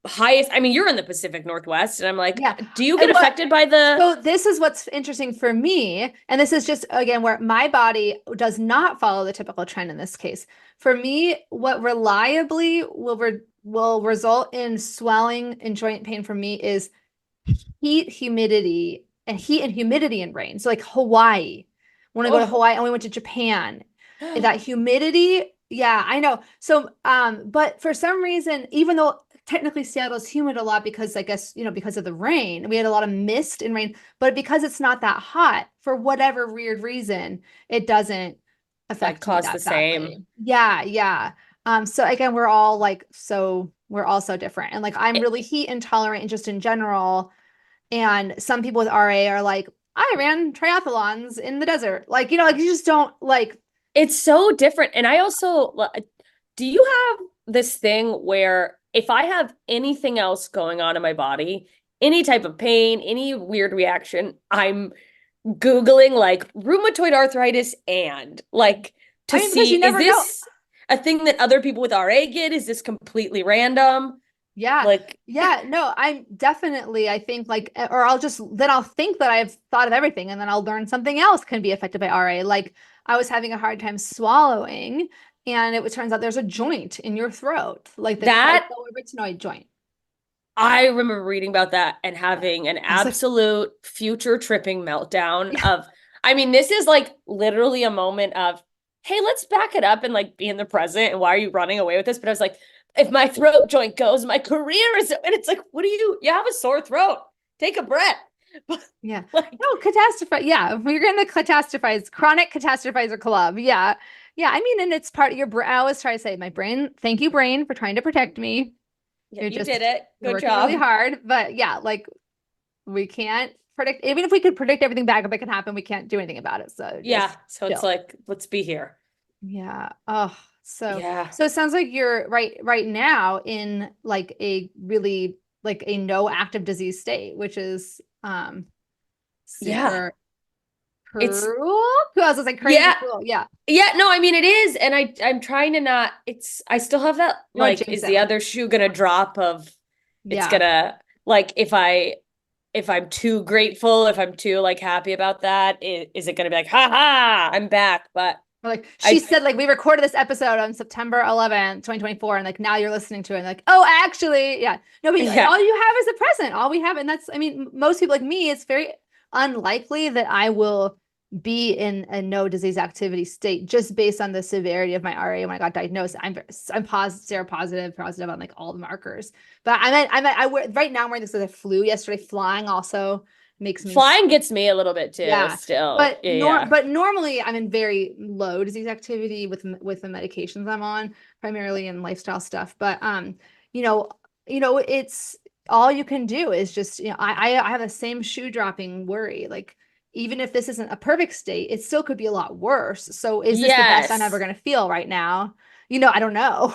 highest. I mean, you're in the Pacific Northwest, and I'm like, Yeah. do you get And what affected by the So this is what's interesting for me, and this is just again where my body does not follow the typical trend in this case. For me, what reliably will result in swelling and joint pain for me is heat and humidity and rain. So like Hawaii. When I go to oh Hawaii and we went to Japan, that humidity, yeah, I know. So but for some reason, even though technically Seattle's humid a lot because I guess, because of the rain, we had a lot of mist and rain, but because it's not that hot, for whatever weird reason, it doesn't that affect me caused the that same? badly. Yeah, yeah. So again, we're all so different. And like I'm It, really heat intolerant and just in general. And some people with RA are like, I ran triathlons in the desert. Like, like you just don't like, it's so different. And I also, do you have this thing where if I have anything else going on in my body, any type of pain, any weird reaction, I'm Googling like rheumatoid arthritis and like to I mean, because see, you is never know. this a thing that other people with RA get? Is this completely random? Yeah. Like, Yeah. No, I'm definitely, I think like, or then I'll think that I've thought of everything and then I'll learn something else can be affected by RA. Like I was having a hard time swallowing and turns out there's a joint in your throat, like the that trichorhypnoid joint. I remember reading about that and having an I was like, absolute future tripping meltdown yeah, of, I mean, this is like literally a moment of, hey, let's back it up and like be in the present. And why are you running away with this? But I was like, if my throat joint goes, my career is, and it's like, you have a sore throat. Take a breath. yeah. Like, No, catastrophe. Yeah, we're in the chronic catastrophizer club. Yeah. Yeah. I mean, and it's part of your brain. I always try to say, my brain, thank you, brain, for trying to protect me. yeah, You're you did just it. you're Good working really job. hard. But yeah, like we can't predict, even if we could predict everything back that can happen, we can't do anything about it. So Yeah. just So it's chill. like, let's be here. Yeah. Oh, so Yeah. so it sounds like you're right now in like a really like a no active disease state, which is Yeah. super It's, cool. Cool. I was like crazy yeah. cool. Yeah. Yeah, no, I mean it is, and I'm trying to not. It's I still have that You want to like, jinx is it the like other shoe gonna drop of it's yeah. gonna like if I'm too grateful, if I'm too like happy about that, is it gonna be like, ha ha, I'm back? But Or like she I said, like we recorded this episode on September 11th, 2024, and like now you're listening to it and like, oh, actually, yeah. No, but yeah, all you have is the present. All we have, and that's, I mean, most people like me, it's very unlikely that I will be in a no disease activity state just based on the severity of my RA when I got diagnosed. I'm positive, positive on like all the markers. But right now I'm wearing this as a flu. Yesterday, flying also makes me flying gets me a little bit too, yeah, still. Yeah. but normally I'm in very low disease activity with the medications I'm on, primarily in lifestyle stuff. But you know, it's all you can do is just, I have the same shoe dropping worry. Like even if this isn't a perfect state, it still could be a lot worse. So is this the best I'm ever Yes. gonna feel right now? I don't know.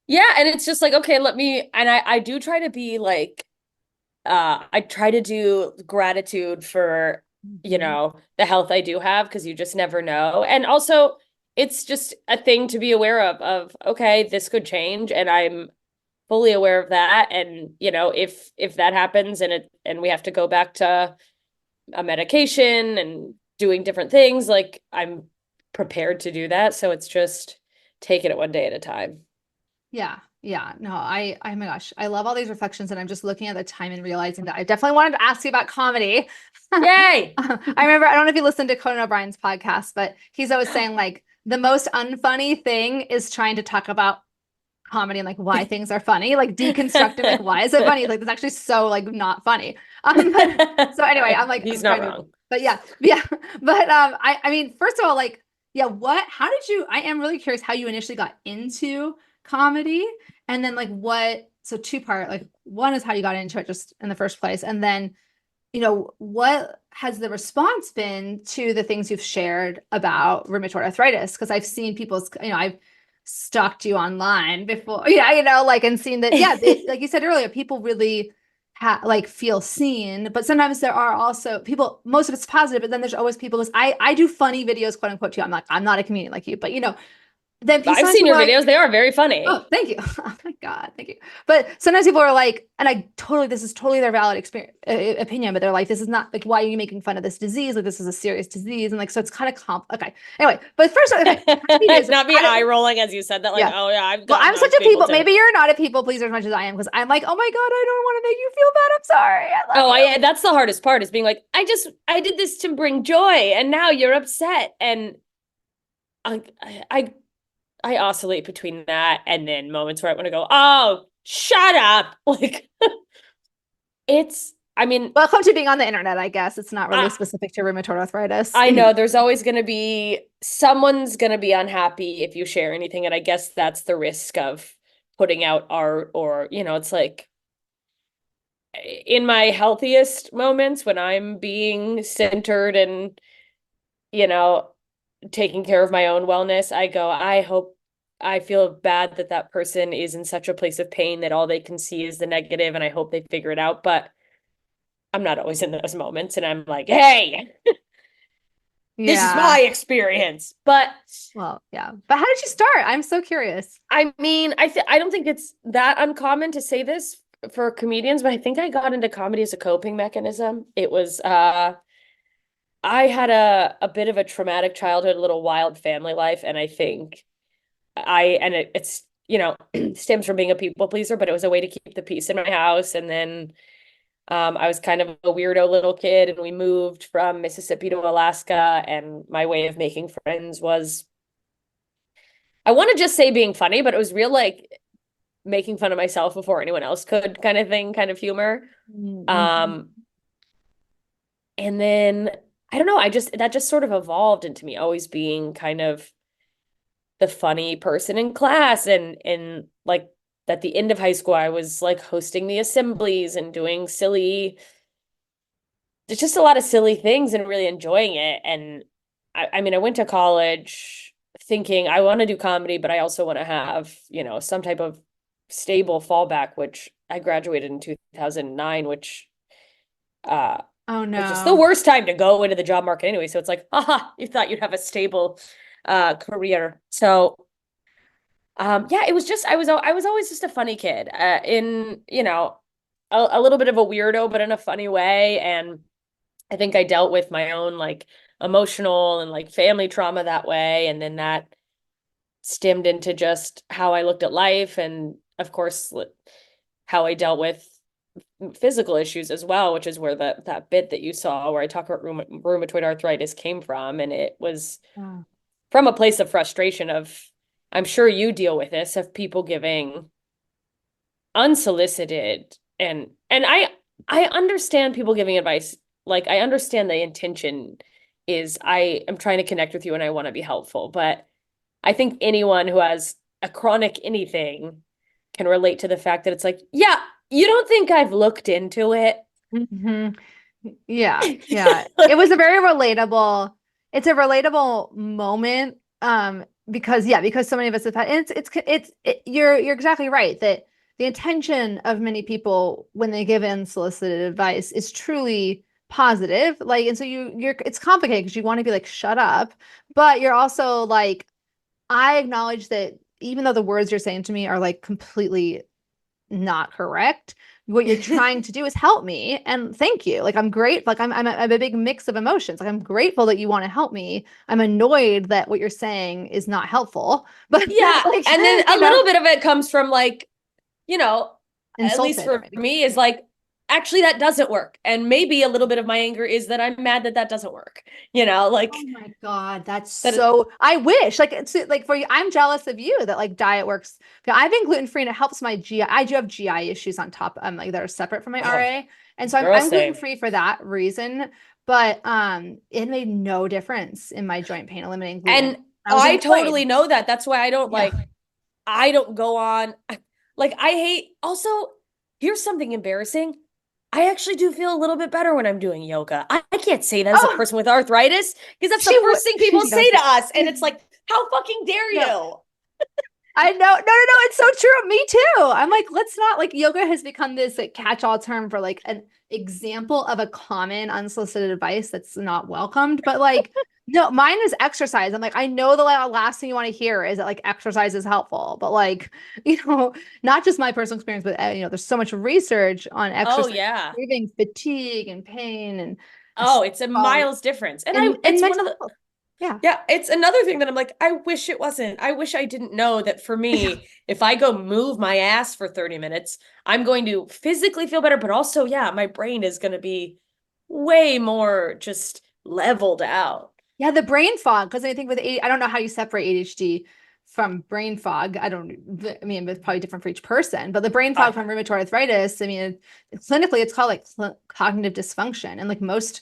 Yeah, and it's just like, okay, let me, and I do try to be like, I try to do gratitude for, Mhm. the health I do have, because you just never know. And also it's just a thing to be aware of, okay, this could change, and I'm fully aware of that. And, if that happens and we have to go back to a medication and doing different things, like I'm prepared to do that. So it's just taking it one day at a time. Yeah. Yeah. No, oh my gosh, I love all these reflections, and I'm just looking at the time and realizing that I definitely wanted to ask you about comedy. Yay. I remember, I don't know if you listened to Conan O'Brien's podcast, but he's always saying like the most unfunny thing is trying to talk about comedy and like why things are funny, like deconstructing like why is it funny? It's like it's actually so like not funny. But so anyway, He's I'm not trying to, wrong. but yeah, yeah. But I mean, first of all, like, yeah, how did you, I am really curious how you initially got into comedy, and then like so two part, like one is how you got into it just in the first place, and then what has the response been to the things you've shared about rheumatoid arthritis? Because I've seen people's, I've stalked you online before, yeah, like, and seen that, yeah, like you said earlier, people really like feel seen, but sometimes there are also people, most of it's positive, but then there's always people who's, I do funny videos, quote unquote, too. I'm not a comedian like you, but then I've sometimes seen people your are like, videos. They are very funny. oh, thank you. Oh my God, thank you. But sometimes people are like, and this is totally their valid experience, opinion, but they're like, this is not like, why are you making fun of this disease? Like, this is a serious disease. And like, so it's kind of okay. Anyway, but first, okay, Not be eye rolling as you said that, like, yeah. oh yeah, I've Well, gotten I'm on such a people people, too. maybe you're not a people pleaser as much as I am, because I'm like, oh my God, I don't want to make you feel bad. I'm sorry. I love Oh, you. that's the hardest part, is being like, I did this to bring joy, and now you're upset. And I, I, I oscillate between that and then moments where I want to go, oh, shut up. Like, I mean, Welcome to being on the internet, I guess. It's not really I, specific to rheumatoid arthritis. I know there's always going to be someone's going to be unhappy if you share anything. And I guess that's the risk of putting out art, or, it's like, in my healthiest moments when I'm being centered and, you know, taking care of my own wellness, I go, I feel bad that that person is in such a place of pain that all they can see is the negative, and I hope they figure it out. But I'm not always in those moments, and I'm like, hey, this is Yeah. my experience. But Well, yeah. But how did you start? I'm so curious. I mean, I don't think it's that uncommon to say this for comedians, but I think I got into comedy as a coping mechanism. It was I had a bit of a traumatic childhood, a little wild family life, and I think it's stems from being a people pleaser, but it was a way to keep the peace in my house. And then I was kind of a weirdo little kid, and we moved from Mississippi to Alaska, and my way of making friends was, I want to just say being funny, but it was real, like making fun of myself before anyone else could, kind of thing, kind of humor. Mm-hmm. Um, and then I don't know, that just sort of evolved into me always being kind of the funny person in class, and like at the end of high school I was like hosting the assemblies and doing silly it's just a lot of silly things and really enjoying it. And I mean, I went to college thinking I want to do comedy, but I also want to have, some type of stable fallback, which I graduated in 2009, which uh Oh was just the no. worst time to go into the job market anyway. So it's like, haha, you thought you'd have a stable career. So yeah, it was just I was always just a funny kid. In, a little bit of a weirdo, but in a funny way. And I think I dealt with my own like emotional and like family trauma that way. And then that stemmed into just how I looked at life and of course how I dealt with physical issues as well, which is where that bit that you saw where I talk about rheumatoid arthritis came from. And it was Oh. from a place of frustration of, I'm sure you deal with this, of people giving unsolicited and I understand people giving advice. Like I understand the intention is I am trying to connect with you and I want to be helpful, but I think anyone who has a chronic anything can relate to the fact that it's like, yeah, you don't think I've looked into it. Hmm. Yeah, yeah. It was a very relatable, it's a relatable moment. Because so many of us have had, and you're exactly right that the intention of many people when they give unsolicited advice is truly positive. Like, and so it's complicated because you want to be like, shut up, but you're also like, I acknowledge that even though the words you're saying to me are like completely not correct, what you're trying to do is help me, and thank you. Like I'm great, like I'm a big mix of emotions. Like I'm grateful that you want to help me. I'm annoyed that what you're saying is not helpful, but Yeah. like, And then a little bit of it comes from like, you know, at least insulted or for maybe. me, is like, actually, that doesn't work. And maybe a little bit of my anger is that I'm mad that that doesn't work, Oh like my God, that's that. so, I wish like it's like for you, I'm jealous of you that like diet works. I've been gluten-free and it helps my GI. I do have GI issues on top, like that are separate from my Oh, RA. And so girl, I'm same. gluten-free for that reason. But it made no difference in my joint pain eliminating gluten. And I was I annoyed. totally know that. That's why Yeah. I don't go on. Like, I hate, also, here's something embarrassing. I actually do feel a little bit better when I'm doing yoga. I can't say that as a Oh, person with arthritis because that's the she would. first thing She people say to doesn't. us. And it's like, how fucking dare No. you? I know. No, no, no. It's so true. Me too. I'm like, let's not like yoga has become this like catch-all term for like an example of a common unsolicited advice that's not welcomed. But like, no, mine is exercise. I'm like, I know the last thing you want to hear is that like exercise is helpful, but like, not just my personal experience, but there's so much research on Oh, exercise, yeah. improving fatigue and pain and Oh, it's a quality miles difference. And and it's one mental of the, health. Yeah. yeah, it's another thing that I'm like, I wish it wasn't. I wish I didn't know that for me, if I go move my ass for 30 minutes, I'm going to physically feel better, but also, yeah, my brain is going to be way more just leveled out. Yeah, the brain fog. Because I think with I don't know how you separate ADHD from brain fog. I mean, it's probably different for each person, but the brain fog I, from rheumatoid arthritis, I mean, clinically, it's called like cognitive dysfunction. And like most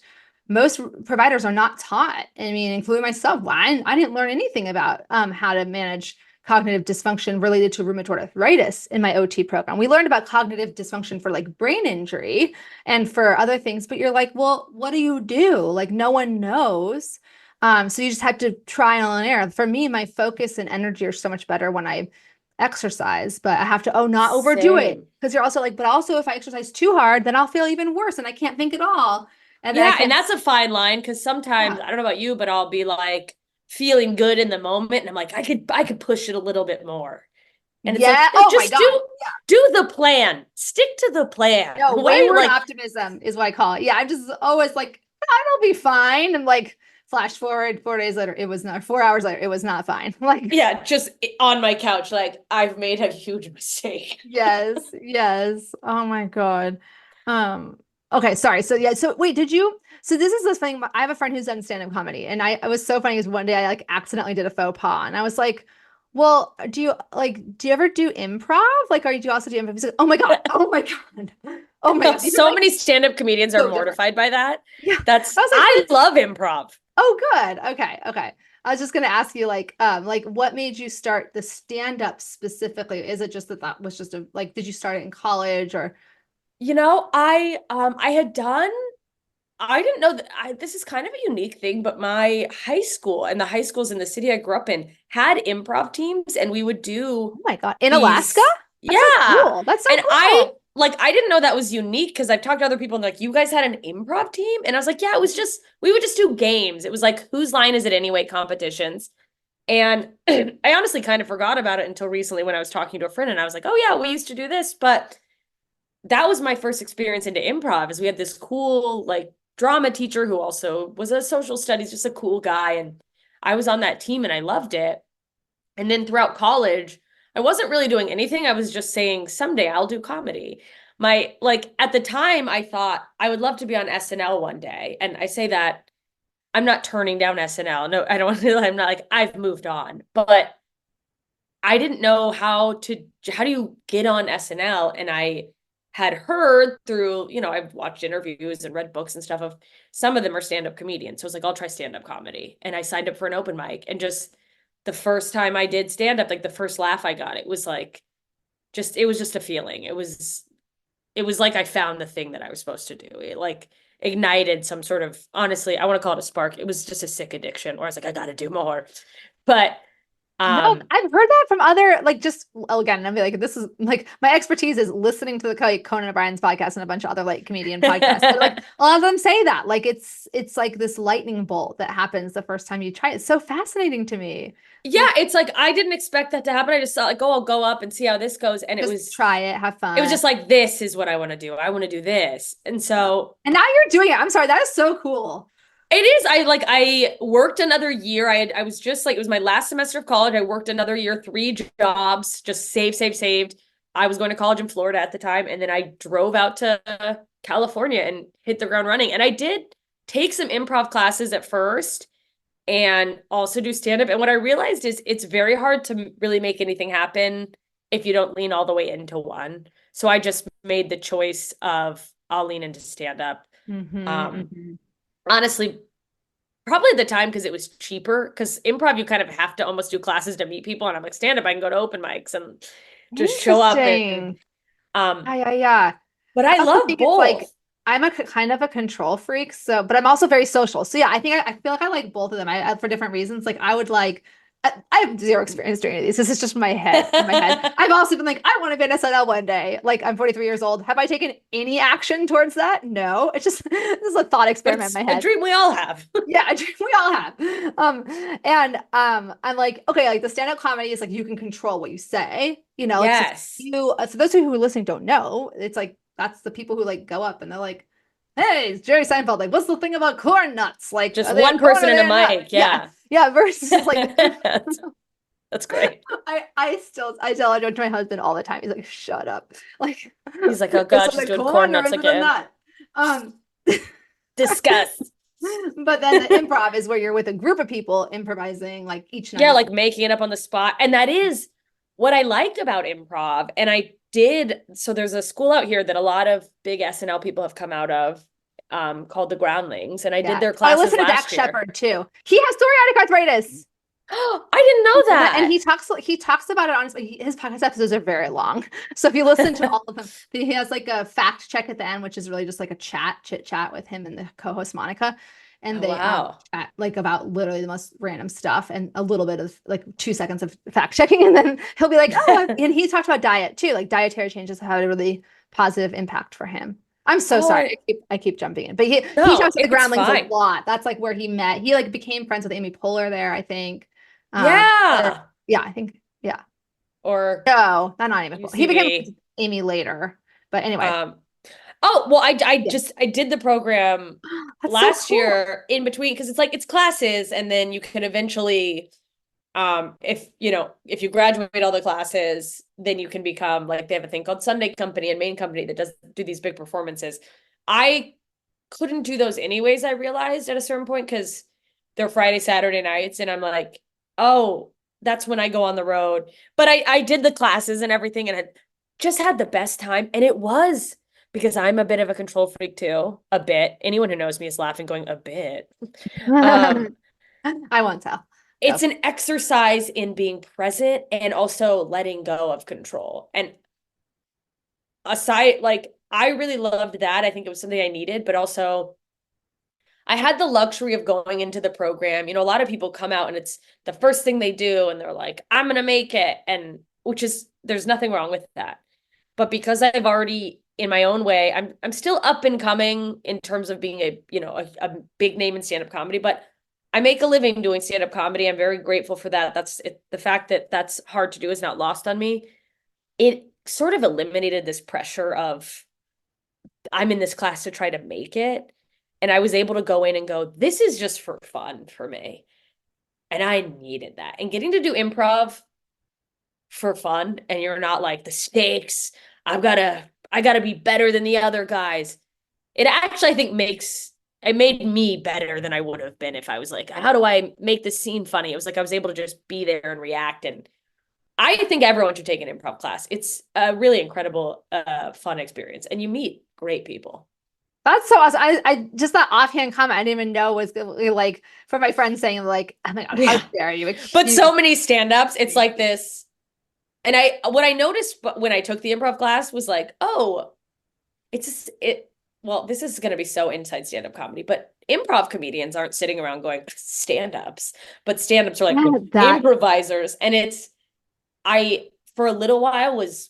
providers are not taught. I mean, including myself, I didn't learn anything about how to manage cognitive dysfunction related to rheumatoid arthritis in my OT program. We learned about cognitive dysfunction for like brain injury and for other things, but you're like, well, what do you do? Like, no one knows. So you just have to trial and error. For me, my focus and energy are so much better when I exercise, but I have to, not overdo it. same. Because you're also like, but also if I exercise too hard, then I'll feel even worse and I can't think at all. And then I Yeah, and can't, that's a fine line because sometimes, yeah. I don't know about you, but I'll be like feeling good in the moment and I'm like, I could push it a little bit more. And it's like, Yeah. no, Oh my just God. do the plan. Stick to the plan. No, Wait, wayward like, optimism is what I call it. Yeah, I'm just always like, it'll be fine. And like, flash forward 4 days later, it was not, 4 hours later, it was not fine. Like, yeah, just on my couch, like I've made a huge mistake. yes, yes. Oh my God. Um, okay, sorry. So yeah, so wait, so this is this thing. I have a friend who's done stand-up comedy, and I it was so funny because one day I like accidentally did a faux pas, and I was like, well, do you ever do improv? Like, do you also do improv? He's like, oh my God, oh my God, oh my God. These are So like many stand-up comedians are so different. mortified by that. Yeah. I was like, I wait, love improv. oh, good. Okay. Okay. I was just gonna ask you like what made you start the stand-up specifically? Is it just that that was just a like did you start it in college or I had done I didn't know that this is kind of a unique thing, but my high school and the high schools in the city I grew up in had improv teams, and we would do Oh my God. In Alaska? these. That's so Yeah. cool. That's so And cool. I didn't know that was unique because I've talked to other people and like, you guys had an improv team? And I was like, yeah, it was just, we would just do games. It was like, whose line is it anyway competitions. And I honestly kind of forgot about it until recently when I was talking to a friend and I was like, oh yeah, we used to do this. But that was my first experience into improv is we had this cool like drama teacher who also was a social studies, just a cool guy. And I was on that team and I loved it. And then throughout college, I wasn't really doing anything. I was just saying, someday I'll do comedy. Like at the time, I thought I would love to be on SNL one day. And I say that I'm not turning down SNL. No, I don't want to, I'm not like, I've moved on. But I didn't know how do you get on SNL? And I had heard through, I've watched interviews and read books and stuff of some of them are stand-up comedians. So I was like, I'll try stand-up comedy. And I signed up for an open mic. And just the first time I did stand-up, like the first laugh I got, it was like it was just a feeling. It was like I found the thing that I was supposed to do. It like ignited some sort of, honestly, I want to call it a spark. It was just a sick addiction where I was like, I gotta do more. But No, I've heard that from other like just again, I'll be like, this is like my expertise is listening to the like Conan O'Brien's podcast and a bunch of other like comedian podcasts. But, like a lot of them say that. Like it's like this lightning bolt that happens the first time you try it. It's so fascinating to me. yeah, it's like I didn't expect that to happen. I just thought like, oh, I'll go up and see how this goes. And Just try it, have it was fun. just like, this is what I want to do. I want to do this. And so And now you're doing it. I'm sorry, that is so cool. it is. I worked another year. I was just like, it was my last semester of college. I worked another year, 3 jobs, just saved. I was going to college in Florida at the time. And then I drove out to California and hit the ground running. And I did take some improv classes at first and also do stand-up. And what I realized is it's very hard to really make anything happen if you don't lean all the way into one. So I just made the choice of I'll lean into stand-up. Honestly, probably at the time because it was cheaper. Because improv, you kind of have to almost do classes to meet people, and I'm like, stand up, I can go to open mics and just show up. And Yeah. But I also love think both. it's like I'm a kind of a control freak, so but I'm also very social. So yeah, I think I feel like I like both of them. For different reasons. Like I would like I have zero experience doing any of these. This is just my head. In my head. I've also been like, I want to be an SNL one day. Like I'm 43 years old. Have I taken any action towards that? No. It's just this is a thought experiment in my head. A dream we all have. Yeah, a dream we all have. I'm like, okay, like the stand-up comedy is like you can control what you say. Yes. So those who are listening don't know. It's like that's the people who like go up and they're like, hey, it's Jerry Seinfeld. Like, what's the thing about corn nuts? Like, just one person in a mic. Yeah. Versus like that's great. I tell it to my husband all the time. He's like, shut up. Like he's like, oh god, she's doing corn nuts again. Disgust. But then the improv is where you're with a group of people improvising like each night. Yeah, like making it up on the spot. And that is what I liked about improv. And so there's a school out here that a lot of big SNL people have come out of, called the Groundlings. And I did their classes I listened to Dax Shepard too. He has psoriatic arthritis. I didn't know that. And he talks about it honestly. His podcast episodes are very long. So if you listen to all of them, he has like a fact check at the end, which is really just like a chit chat with him and the co-host Monica. And they chat like about literally the most random stuff and a little bit of like 2 seconds of fact checking. And then he'll be like, oh, and he talked about diet too. Like dietary changes have a really positive impact for him. I'm so sorry. I keep jumping in, but he talks to the Groundlings a lot. That's like where he met. He like became friends with Amy Poehler there, I think. I think. Or no, not Amy. He became friends with Amy later, but anyway. I did the program last year in between because it's like it's classes and then you can eventually if you graduate all the classes then you can become like they have a thing called Sunday Company and Main Company that do these big performances. I couldn't do those anyways, I realized at a certain point because they're Friday, Saturday nights and I'm like, oh, that's when I go on the road. But I did the classes and everything and I just had the best time and it was because I'm a bit of a control freak too, a bit. Anyone who knows me is laughing going, a bit. I won't tell. It's an exercise in being present and also letting go of control. And aside, like, I really loved that. I think it was something I needed, but also I had the luxury of going into the program. You know, a lot of people come out and it's the first thing they do and they're like, I'm gonna make it. And which is there's nothing wrong with that. But because I've already in my own way, I'm still up and coming in terms of being a big name in stand-up comedy, but I make a living doing stand-up comedy. I'm very grateful for that. That's it, the fact that that's hard to do is not lost on me. It sort of eliminated this pressure of I'm in this class to try to make it. And I was able to go in and go, this is just for fun for me. And I needed that. And getting to do improv for fun, and you're not like the stakes, I gotta be better than the other guys. It actually, I think, it made me better than I would have been if I was like, how do I make this scene funny? It was like I was able to just be there and react. And I think everyone should take an improv class. It's a really incredible, fun experience, and you meet great people. That's so awesome. I just that offhand comment I didn't even know was like from my friend saying like, oh my God, how dare you? But so many stand-ups, it's like this. And what I noticed when I took the improv class was like, oh, well, this is going to be so inside stand-up comedy, but improv comedians aren't sitting around going stand-ups, but stand-ups are like improvisers. And I, for a little while, was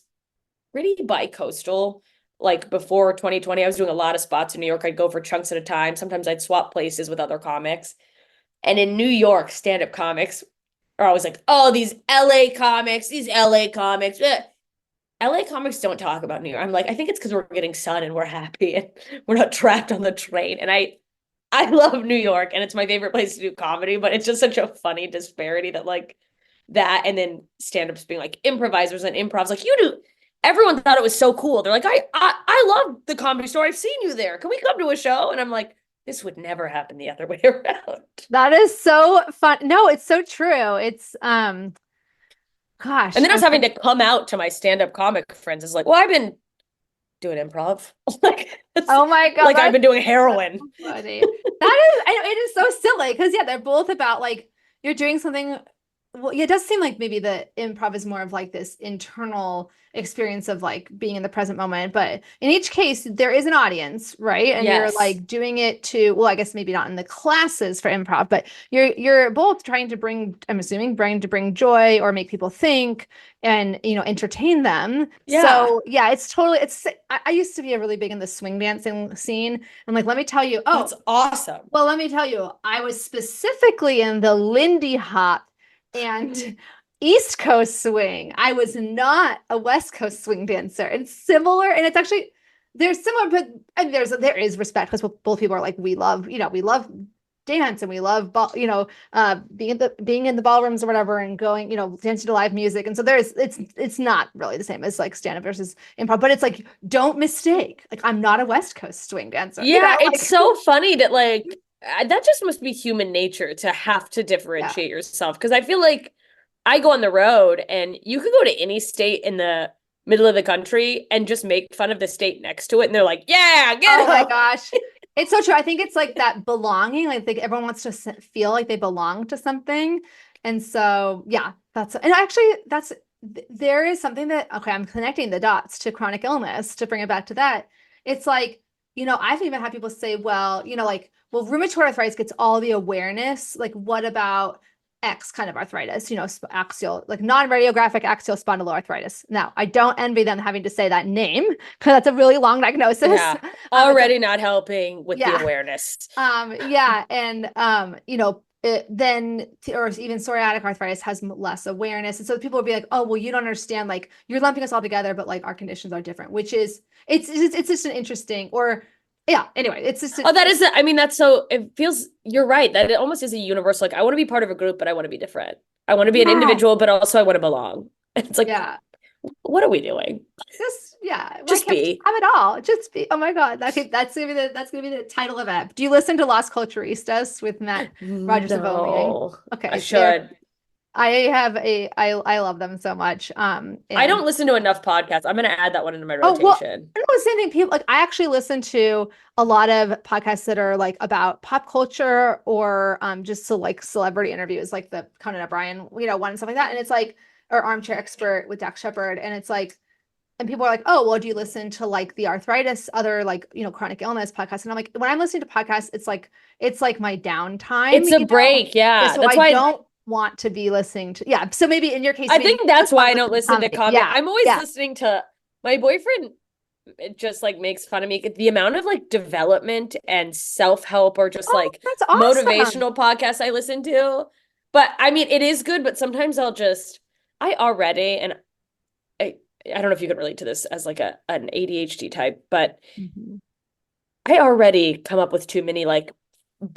pretty bi-coastal. Like before 2020, I was doing a lot of spots in New York. I'd go for chunks at a time. Sometimes I'd swap places with other comics. And in New York, stand-up comics are always like, oh, these LA comics. LA comics don't talk about New York. I'm like, I think it's because we're getting sun and we're happy and we're not trapped on the train. And I love New York and it's my favorite place to do comedy, but it's just such a funny disparity that like that and then stand-ups being like improvisers and improvs like you do. Everyone thought it was so cool. They're like, I love the Comedy Store. I've seen you there. Can we come to a show? And I'm like, this would never happen the other way around. That is so fun. No, it's so true. It's gosh. And then I was having to come out to my stand-up comic friends. It's like, well, I've been doing improv. Like, oh my God. Like I've been doing heroin. So funny. It is so silly because yeah, they're both about like you're doing something. Well, yeah, it does seem like maybe the improv is more of like this internal experience of like being in the present moment. But in each case, there is an audience, right? And Yes. you're like doing it to, well, I guess maybe not in the classes for improv, but you're both trying to bring, I'm assuming, to bring joy or make people think and, you know, entertain them. Yeah. So yeah, it's totally, I used to be a really big in the swing dancing scene. And like, let me tell you, oh, that's awesome. Well, let me tell you, I was specifically in the Lindy Hop and East Coast swing. I was not a West Coast swing dancer. It's similar, and it's actually they're similar, but and there is respect because both people are like we love dance and we love being in the ballrooms or whatever and going dancing to live music. And so it's not really the same as like stand-up versus improv, but it's like don't mistake, like I'm not a West Coast swing dancer. Yeah, it's so funny that like that just must be human nature to have to differentiate yourself. Because I feel like I go on the road and you could go to any state in the middle of the country and just make fun of the state next to it. And they're like, yeah, get it. Oh my gosh. It's so true. I think it's like that belonging. Like everyone wants to feel like they belong to something. And so, yeah, there is something that, okay, I'm connecting the dots to chronic illness to bring it back to that. It's like, I've even had people say, well, rheumatoid arthritis gets all the awareness. Like, what about X kind of arthritis, axial, like non-radiographic axial spondyloarthritis. Now, I don't envy them having to say that name because that's a really long diagnosis. Yeah. Already not helping with the awareness. Yeah. And, or even psoriatic arthritis has less awareness. And so people will be like, oh, well, you don't understand, like you're lumping us all together, but like our conditions are different, which is, it's just an interesting, anyway, it's just it feels, you're right, that it almost is a universal, like I want to be part of a group, but I want to be different. I want to be an individual, but also I want to belong. It's like, what are we doing? Just be. Have it all. Just be. Oh my God. That's gonna be the title of it. Do you listen to Las Culturistas with Matt Rogers of No. Okay. I should. I love them so much. I don't listen to enough podcasts. I'm gonna add that one into my rotation. I know the same thing. People like I actually listen to a lot of podcasts that are like about pop culture or just like celebrity interviews, like the Conan O'Brien, one and stuff like that. And it's like, or Armchair Expert with Dax Shepard, and it's like and people are like, oh, well, do you listen to like the arthritis, other like, chronic illness podcasts? And I'm like, when I'm listening to podcasts, it's like my downtime, It's a break. Yeah, Yeah. so That's I why don't want to be listening to, yeah. So maybe in your case, I maybe think you that's just want why to I don't listen to listen to comedy. comedy. Yeah, I'm always yeah. listening to my boyfriend. It just like makes fun of me. The amount of like development and self-help or just Oh, like that's awesome. motivational podcasts I listen to. But I mean, it is good, but sometimes I already, and I, I don't know if you could relate to this as like an ADHD type, but Mhm. I already come up with too many like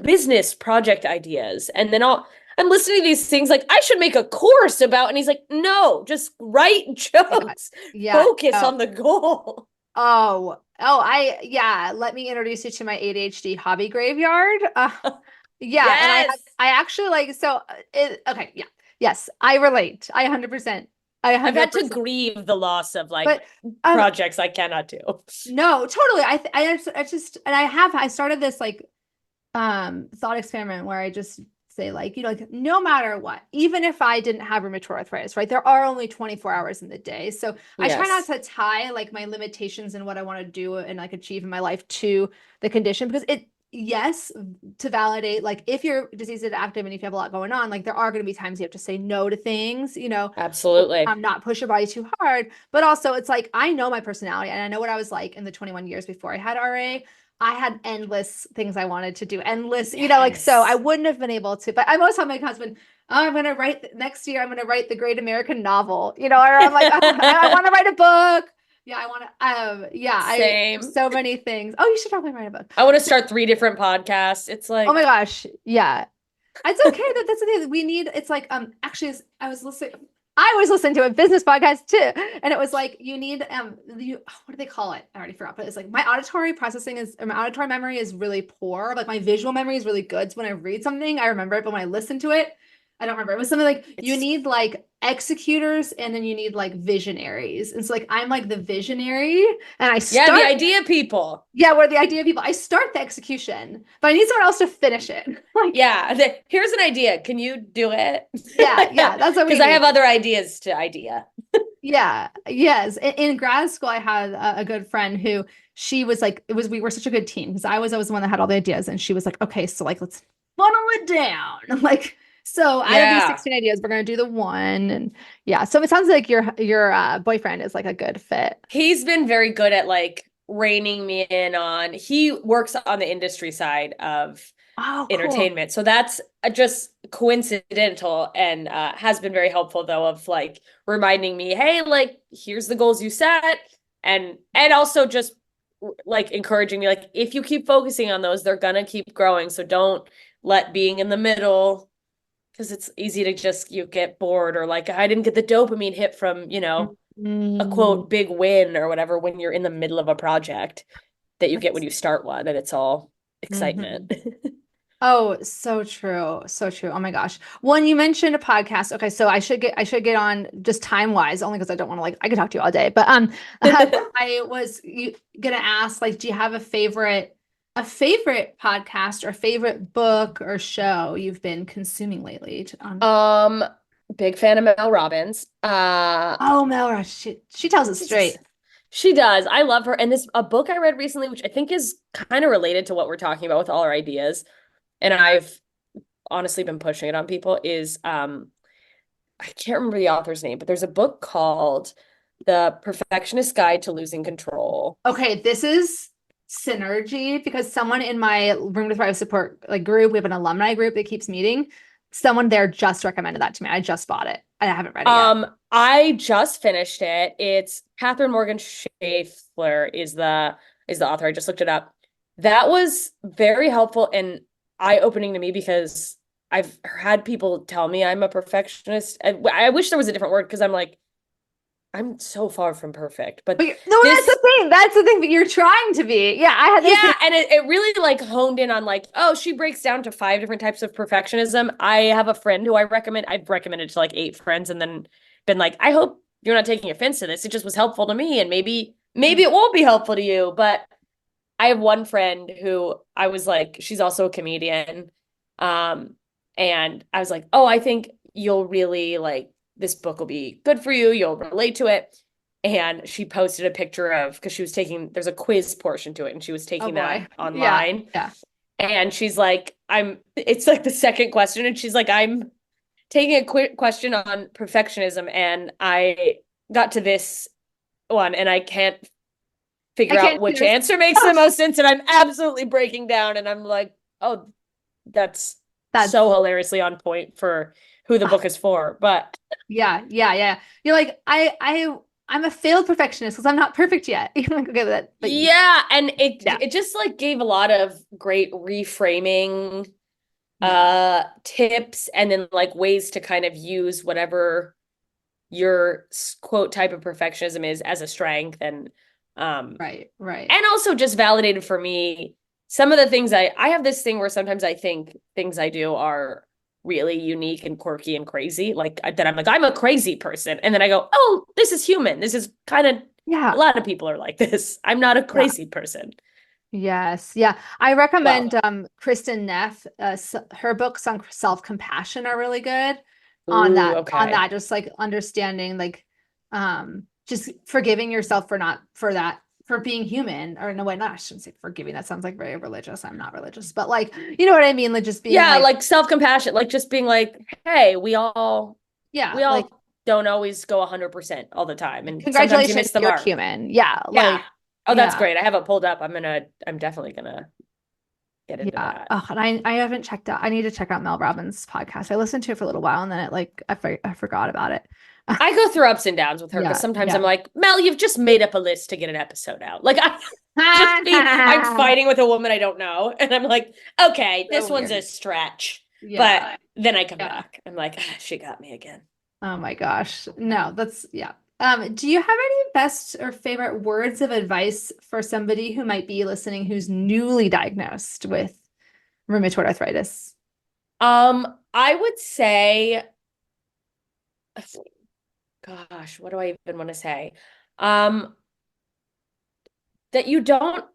business project ideas. And then I'm listening to these things like I should make a course about, and he's like, no, just write Yeah, jokes, yeah. focus No. on the goal. Yeah. Let me introduce you to my ADHD hobby graveyard. Yeah, and Yes. I actually like okay, yeah. Yes, I relate. I 100%. I I've had to 100%. grieve the loss of like But um projects I cannot do. no, totally. I just and I started this like thought experiment where I just say like, like no matter what, even if I didn't have rheumatoid arthritis, right? There are only 24 hours in the day. So I try not Yes, to tie like my limitations and what I want to do and like achieve in my life to the condition because yes, to validate like if you're disease active and if you have a lot going on, like there are going to be times you have to say no to things, absolutely. not push your body too hard. But also it's like I know my personality and I know what I was like in the 21 years before I had RA. I had endless things I wanted to do, endless, like so I Yes. wouldn't have been able to. But I always tell my husband, oh, I'm gonna write next year. I'm gonna write the Great American Novel, or I'm like, oh, I want to write a book. Yeah, I want to. Yeah, I Same. so many things. Oh, you should probably write a book. I want to start 3 different podcasts. It's Oh my like, gosh, yeah, it's okay. That's the thing. We need. It's like actually, I was listening. I was listening to a business podcast too, and it was like you need what do they call it? I already forgot, but it's like my auditory memory is really poor. Like my visual memory is really good. So when I read something, I remember it, but when I listen to it, I don't remember. It was something like you it's need like executors and then you need like visionaries. And so like I'm like the visionary, and I yeah, the start. idea people. Yeah, where the idea of people, I start the execution, but I need someone else to finish it. Like, Yeah, here's an idea. Can you do it? yeah, that's what we Because I need. have other ideas to idea. Yeah, yes. In grad school, I had a good friend who she was like, we were such a good team because I was the one that had all the ideas, and she was like, okay, so like let's funnel it down. I'm like, so out of these Yeah. 16 ideas, we're gonna do the one, and yeah. So it sounds like your boyfriend is like a good fit. He's been very good at like reining me in on, he works on the industry side of Oh, cool. entertainment. So that's just coincidental and has been very helpful though of like reminding me, hey, like here's the goals you set and also just like encouraging me like if you keep focusing on those, they're gonna keep growing. So don't let being in the middle because it's easy to just you get bored or like I didn't get the dopamine hit from, a Mm, quote big win or whatever when you're in the middle of a project that you get when that's- you start one and it's all mhm. excitement. Oh, so true. So true. Oh my gosh. When you mentioned a podcast, okay, so I should get on just time wise, only because I don't want to like I could talk to you all day. But I was gonna ask, like, do you have a favorite podcast or favorite book or show you've been consuming lately on Um, Big fan of Mel Robbins. Oh, Melra, she tells it straight. She does. I love her. And this a book I read recently, which I think is kind of related to what we're talking about with all our ideas, and I've honestly been pushing it on people, is I can't remember the author's name, but there's a book called The Perfectionist Guide to Losing Control. Okay, this is synergy because someone in my Room to Thrive support like group, we have an alumni group that keeps meeting. Someone there just recommended that to me. I just bought it. I haven't read it yet. I just finished it. It's Catherine Morgan Schaeffler is the author. I just looked it up. That was very helpful and eye-opening to me because I've had people tell me I'm a perfectionist. I wish there was a different word because I'm like, I'm so far from perfect. But But no, that's this the thing. That's the thing. But you're trying to be. Yeah, I had this. yeah, and it really like honed in on like, oh, she breaks down to 5 different types of perfectionism. I have a friend who I've recommended to like 8 friends and then been like, I hope you're not taking offense to this. It just was helpful to me and maybe it won't be helpful to you. But I have one friend who I was like, she's also a comedian. And I was like, oh, I think you'll really like this book will be good for you. You'll relate to it. and she posted a picture of, because she was taking, there's a quiz portion to it, and she was Oh taking boy. that Yeah. online. Yeah. And she's like, it's like the second question, and she's like, I'm taking a quick question on perfectionism, and I got to this one, and I can't I figure out can't do which this. answer makes the most sense, and I'm absolutely breaking down, and I'm like, oh, that's That's so hilariously on point for who the book is for. But yeah, yeah, yeah. You're like, I'm a failed perfectionist because I'm not perfect yet. You're like, okay, but yeah, and yeah, it just like gave a lot of great reframing yeah, tips, and then like ways to kind of use whatever your quote type of perfectionism is as a strength. right, right. And also just validated for me some of the things I have this thing where sometimes I think things I do are really unique and quirky and crazy, like that I'm like, I'm a crazy person, and then I go, oh, this is human, this is kind of, a Yeah, lot of people are like this, I'm not a yeah. crazy person. Yes, yeah. I Well, recommend Kristen Neff. Her books on self-compassion are really good ooh, on okay. that, just like understanding like just forgiving yourself for not for that for being human. Or no, wait, not I shouldn't say forgiving. That sounds like very religious. I'm not religious, but like you know what I mean? Like just being Yeah, like, like self-compassion, like just being like, hey, yeah, we like all don't always go 100% all the time, and sometimes you congratulations, miss the you're mark. human. Yeah, Yeah. like Oh, that's yeah. great. I have it pulled up. I'm definitely gonna get into Yeah. that. Oh, and I haven't checked out. I need to check out Mel Robbins' podcast. I listened to it for a little while and then it like I forgot about it. I go through ups and downs with her because Yeah. sometimes I'm Yeah. like, Mel, you've just made up a list to get an episode out. Like I'm fighting with a woman I don't know, and I'm like, okay, So this one's a weird. stretch. But Yeah. then I come Yeah. back. I'm like, ah, she got me again. Oh my gosh. No, that's yeah. Do you have any best or favorite words of advice for somebody who might be listening who's newly diagnosed with rheumatoid arthritis? I would say, gosh, what do I even want to say? Um, that you don't,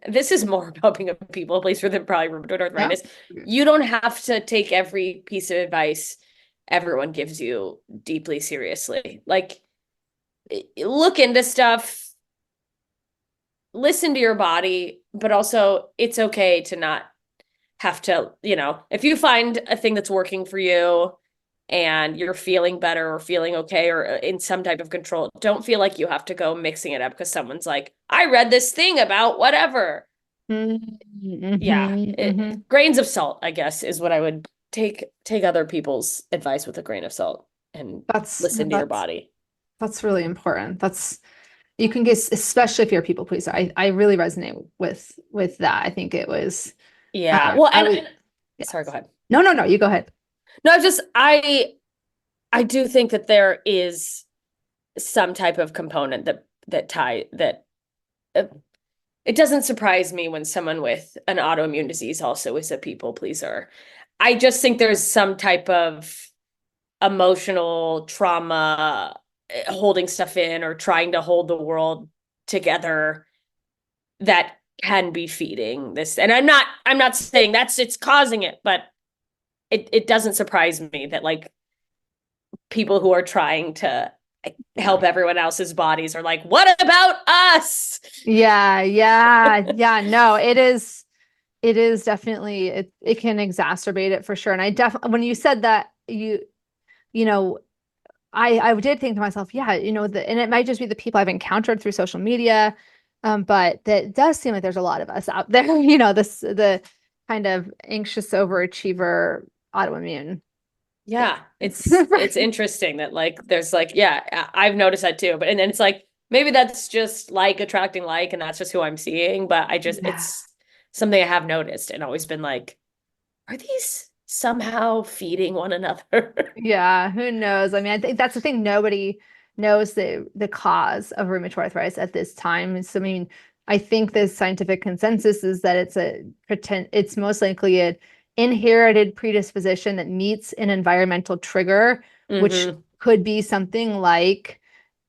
this is more about being a people pleaser than probably rheumatoid No? arthritis. You don't have to take every piece of advice everyone gives you deeply seriously. Like, look into stuff, listen to your body, but also it's okay to not have to, if you find a thing that's working for you and you're feeling better or feeling okay or in some type of control, don't feel like you have to go mixing it up because someone's like, I read this thing about whatever. Yeah, Mm-hmm, mm-hmm. grains of salt, I guess, is what I would take other people's advice with a grain of salt and That's no, listen to your body. that's really important. That's you can get, especially if you're a people pleaser. I really resonate with that. I think it was Yeah. Well, I and was yeah. sorry, go ahead. No, no, no, you go ahead. No, I do think that there is some type of component that uh, it doesn't surprise me when someone with an autoimmune disease also is a people pleaser. I just think there's some type of emotional trauma, holding stuff in or trying to hold the world together that can be feeding this. And I'm not saying it's causing it, but it doesn't surprise me that like people who are trying to Yeah. help everyone else's bodies are like, what about us? Yeah, yeah, yeah. No, it is definitely it can exacerbate it for sure. And I definitely when you said that you know I did think to myself, yeah, and it might just be the people I've encountered through social media, but that does seem like there's a lot of us out there, the kind of anxious overachiever autoimmune thing. Yeah, it's interesting that like there's like, yeah, I've noticed that too. But and then it's like maybe that's just like attracting like, and that's just who I'm seeing. But Yeah. it's something I have noticed and always been like, are these somehow feeding one another? Yeah, who knows? I mean, I think that's the thing. Nobody knows the cause of rheumatoid arthritis at this time. So, I mean, I think the scientific consensus is that it's most likely an inherited predisposition that meets an environmental trigger, which Hmm. could be something like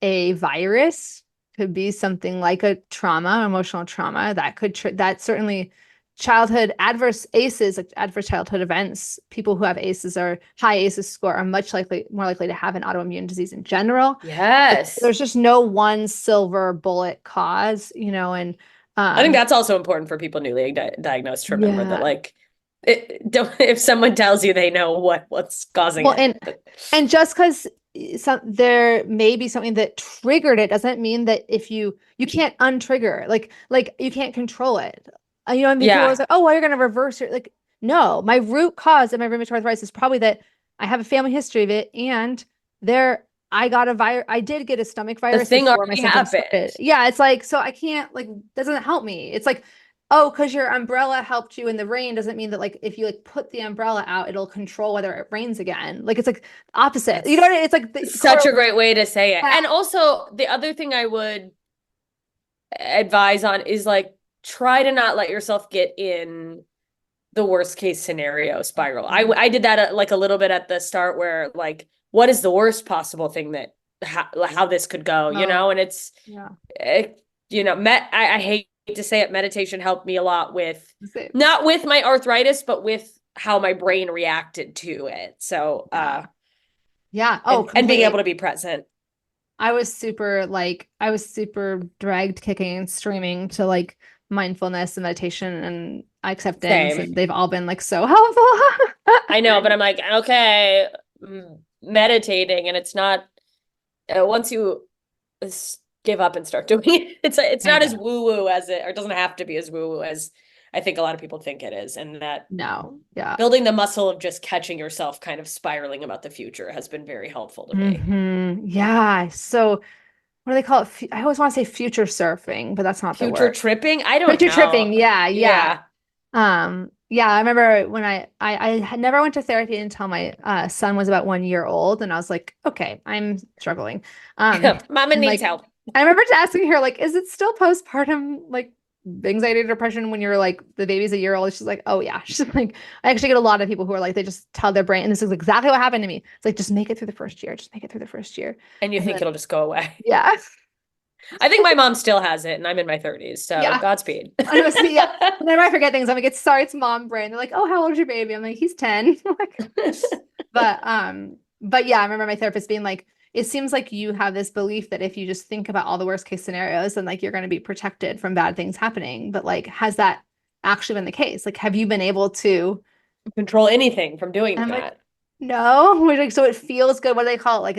a virus, could be something like a trauma, emotional trauma that could that certainly childhood adverse ACEs, like adverse childhood events, people who have ACEs or high ACEs score are more likely to have an autoimmune disease in general. Yes. There's just no one silver bullet cause, and I think that's also important for people newly diagnosed to remember that, yeah. like, if someone tells you they know what's causing Well, it. and just because there may be something that triggered it doesn't mean that if you can't untrigger, like you can't control it. I mean, people are always Yeah. like, oh, well, you're gonna reverse it. Like, no, my root cause of my rheumatoid arthritis is probably that I have a family history of it, and there I got a virus. I did get a stomach The virus thing before my already symptoms happened. started. Yeah, it's like, so I can't, like, doesn't help me. It's like, oh, because your umbrella helped you in the rain doesn't mean that, like, if you like put the umbrella out, it'll control whether it rains again. Like, it's like opposite. You know what I mean? It's like the Such a great way to say it. yeah. And also, the other thing I would advise on is, like, try to not let yourself get in the worst case scenario spiral. I did that like a little bit at the start, where, like, what is the worst possible thing that how this could go, and it's Yeah. I hate to say it, meditation helped me a lot with not with my arthritis, but with how my brain reacted to it. So yeah. Oh, and being able to be present. I was super dragged kicking and streaming to like mindfulness and meditation and acceptance, Same. and they've all been like so helpful. I know, but I'm like, okay, meditating, and it's not once you give up and start doing it, it's not as woo woo as it, or it doesn't have to be as woo woo as I think a lot of people think it is. And that building the muscle of just catching yourself kind of spiraling about the future has been very helpful to me. Yeah. So what do they call it? I always want to say future surfing, but that's not the word. Future tripping? I don't know. Future tripping. Yeah. Yeah, I remember when I had never went to therapy until my son was about 1 year old, and I was like, okay, I'm struggling. Mama needs like, help. I remember asking her, like, is it still postpartum, like, anxiety, depression when you're like the baby's 1 year old? She's like, oh yeah. She's like, I actually get a lot of people who are like, they just tell their brain, and this is exactly what happened to me. It's like, just make it through the first year. Just make it through the first year. And you think it'll just go away. Yeah. I think my mom still has it, and I'm in my 30s, so yeah. Godspeed. Honestly, yeah. Whenever I forget things, I'm like, it's mom brain. They're like, oh, how old is your baby? I'm like, he's 10. But yeah, I remember my therapist being like, it seems like you have this belief that if you just think about all the worst case scenarios, then like you're going to be protected from bad things happening. But like, has that actually been the case? Like, have you been able to control anything from doing that? Like, no. Like, so it feels good. What do they call it? Like,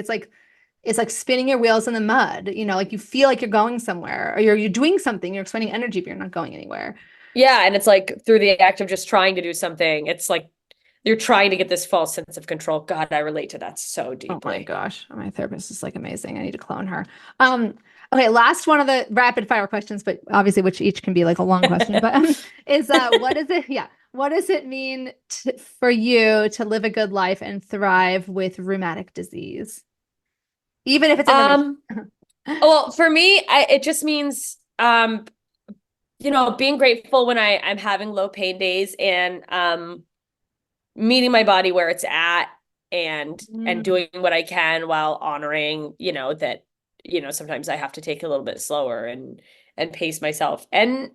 it's like spinning your wheels in the mud, like you feel like you're going somewhere, or you're doing something, you're expending energy, but you're not going anywhere. Yeah. And it's like through the act of just trying to do something, it's like you're trying to get this false sense of control. God, I relate to that so deeply. Oh my gosh. My therapist is like amazing. I need to clone her. Okay, last one of the rapid fire questions, but obviously which each can be like a long question, but is what is it? Yeah. What does it mean for you to live a good life and thrive with rheumatic disease? Even if it's well, for me, it just means being grateful when I'm having low pain days, and meeting my body where it's at, and doing what I can while honoring, that sometimes I have to take a little bit slower and pace myself, and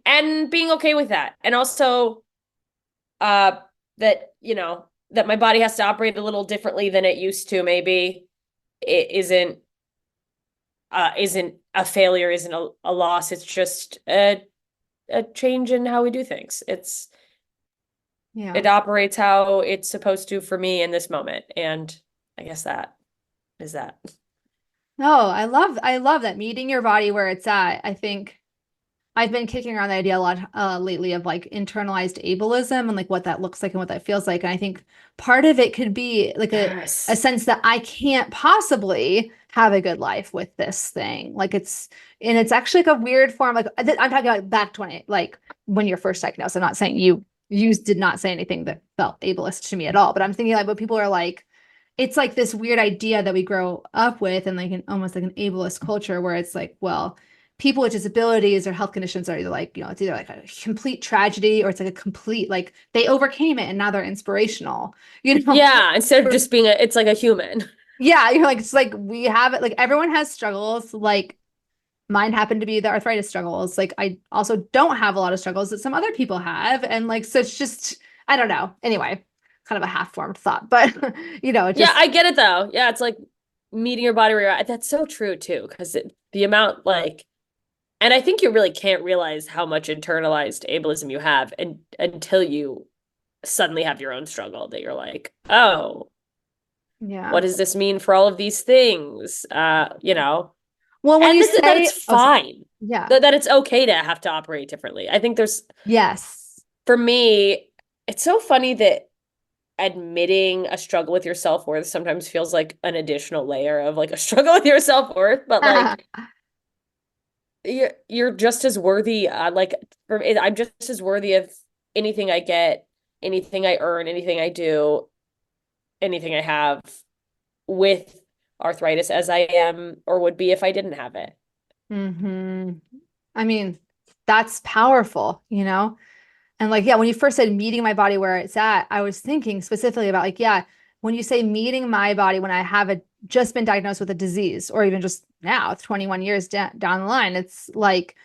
being okay with that. And also that that my body has to operate a little differently than it used to. Maybe it isn't a failure, isn't a loss. It's just a change in how we do things. It operates how it's supposed to for me in this moment. And I guess that is that. No, I love that, meeting your body where it's at. I think I've been kicking around the idea a lot lately of like internalized ableism and like what that looks like and what that feels like. And I think part of it could be like a sense that I can't possibly have a good life with this thing. Like it's actually like a weird form. Like I'm talking about back 20, like when you're first diagnosed. I'm not saying you did not say anything that felt ableist to me at all, but I'm thinking like what people are like, it's like this weird idea that we grow up with, and like almost like an ableist culture where it's like, well, people with disabilities or health conditions are either like, it's either like a complete tragedy or it's like a complete, like they overcame it and now they're inspirational, Yeah. Instead of just being it's like a human. Yeah. You're like, it's like, we have it. Like everyone has struggles. Like mine happened to be the arthritis struggles. Like I also don't have a lot of struggles that some other people have. And like, so it's just, I don't know. Anyway, kind of a half-formed thought, but it Yeah, just, I get it though. Yeah, it's like meeting your body where you're at. That's so true too, because the amount like, and I think you really can't realize how much internalized ableism you have until you suddenly have your own struggle that you're like, oh, yeah. what does this mean for all of these things? Well, when And you that it's say, oh, sorry. fine, Yeah. that it's okay to have to operate differently. I think Yes. for me, it's so funny that admitting a struggle with your self-worth sometimes feels like an additional layer of like a struggle with your self-worth, but like you're just as worthy. I'm just as worthy of anything I get, anything I earn, anything I do, anything I have with arthritis as I am or would be if I didn't have it. Hmm. I mean, that's powerful, And like, yeah, when you first said meeting my body where it's at, I was thinking specifically about like, yeah, when you say meeting my body when I have just been diagnosed with a disease, or even just now, 21 years down the line, it's like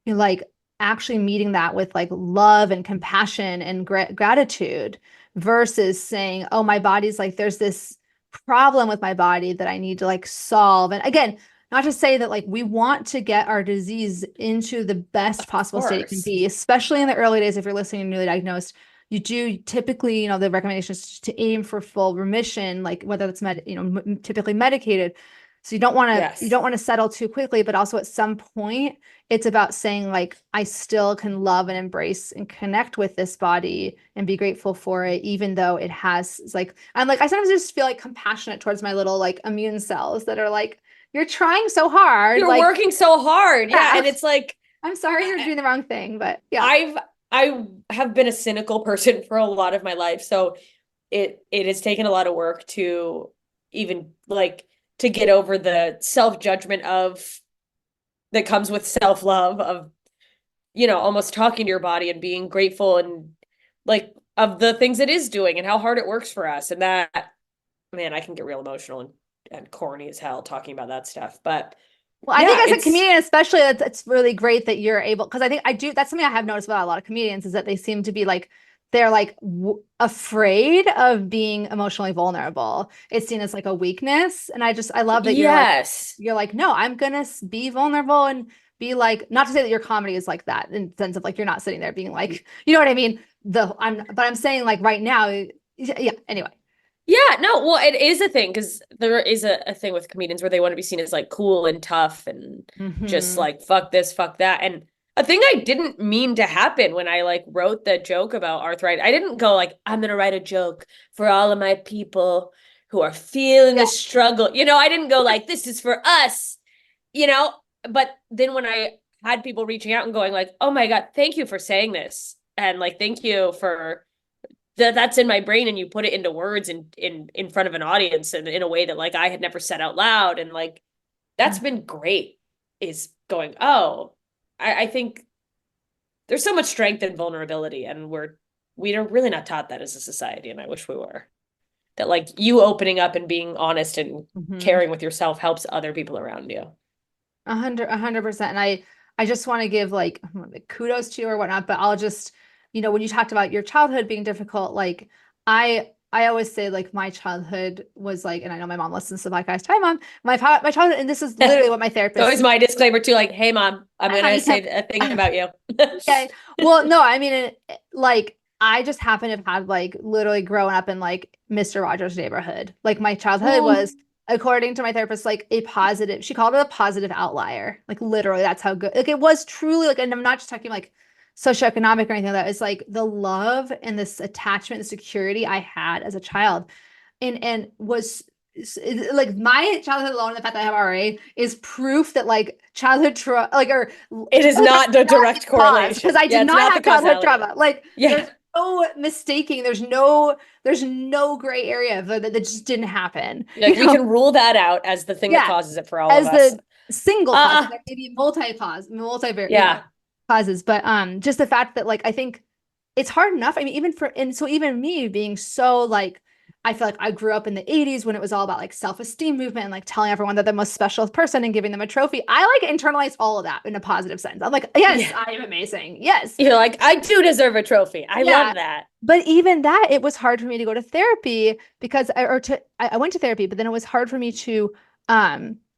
you're like actually meeting that with like love and compassion and gratitude versus saying, oh, my body's like, there's this problem with my body that I need to like solve. And again, not to say that like we want to get our disease into the best Of possible state it can course. be, especially in the early days if you're listening and newly diagnosed. You do typically, the recommendation is to aim for full remission, like whether that's typically medicated. So you Yes. don't want to settle too quickly, but also at some point it's about saying like I still can love and embrace and connect with this body and be grateful for it, even though it has it's like I'm like I sometimes just feel like compassionate towards my little like immune cells that are like, you're trying so hard. You're Like, working so hard. Yeah. yeah, And it's like, I'm sorry you're I, doing the wrong thing, but yeah. I've, I have been a cynical person for a lot of my life. So it has taken a lot of work to even like to get over the self-judgment of that comes with self-love of almost talking to your body and being grateful and like of the things it is doing and how hard it works for us. And that, man, I can get real emotional and corny as hell talking about that stuff. But Well, I think yeah, as a comedian, especially, it's really great that you're able, because I think that's something I have noticed about a lot of comedians is that they seem to be like, they're like afraid of being emotionally vulnerable. It's seen as like a weakness. And I love that yes. you're like, no, I'm gonna be vulnerable and be like, not to say that your comedy is like that in the sense of like, you're not sitting there being like, you know what I mean? But I'm saying like right now, yeah, anyway. Yeah, no, well, it is a thing because there is a thing with comedians where they want to be seen as like cool and tough and just Hmm. like fuck this, fuck that. And a thing I didn't mean to happen when I like wrote the joke about arthritis, I didn't go like, I'm gonna write a joke for all of my people who are feeling Yeah. the struggle. I didn't go like, this is for us, you know? But then when I had people reaching out and going like, oh my God, thank you for saying this. And like, thank you for that's in my brain and you put it into words in front of an audience and in a way that like I had never said out loud and like that's been great is going, oh, I think there's so much strength in vulnerability and we are really not taught that as a society and I wish we were. That like you opening up and being honest and Hmm. caring with yourself helps other people around you. 100%. And I just want to give like kudos to you or whatnot, but I'll just, when you talked about your childhood being difficult, like I always say like my childhood was like, and I know my mom listens to the podcast. Hi, mom. My childhood, and this is literally what my It's always therapist. my disclaimer too, like, hey mom, I'm Hi, gonna honey. say a thing about you. Okay. Well, no, I mean, like, I just happen to have had like literally growing up in like Mr. Rogers' neighborhood. Like, my childhood Oh, was, according to my therapist, like a positive, she called it a positive outlier. Like, literally, that's how good, like, it was truly like, and I'm not just talking like socioeconomic or anything like that. It's like the love and this attachment, the security I had as a child and was like my childhood alone, the fact that I have RA is proof that like childhood trauma, like or it is childhood trauma not the is not the direct cause because correlation. I Yeah, did it's not not the have childhood causality. trauma. Like Yeah. there's no mistaking. There's no gray area that just didn't happen. Like we can rule that out as the thing that Yeah, causes it for all of as us. the single cause. Uh, There may be multi yeah. causes, but just the fact that like I think it's hard enough. I mean, even for and so even me being so like I feel like I grew up in the 80s when it was all about like self-esteem movement and like telling everyone that they're the most special person and giving them a trophy. I like internalized all of that in a positive sense. I'm like, yes, Yeah. I am amazing. Yes. You're like, I do deserve a trophy. I Yeah. love that. But even that, it was hard for me to go to therapy because I went to therapy, but then it was hard for me to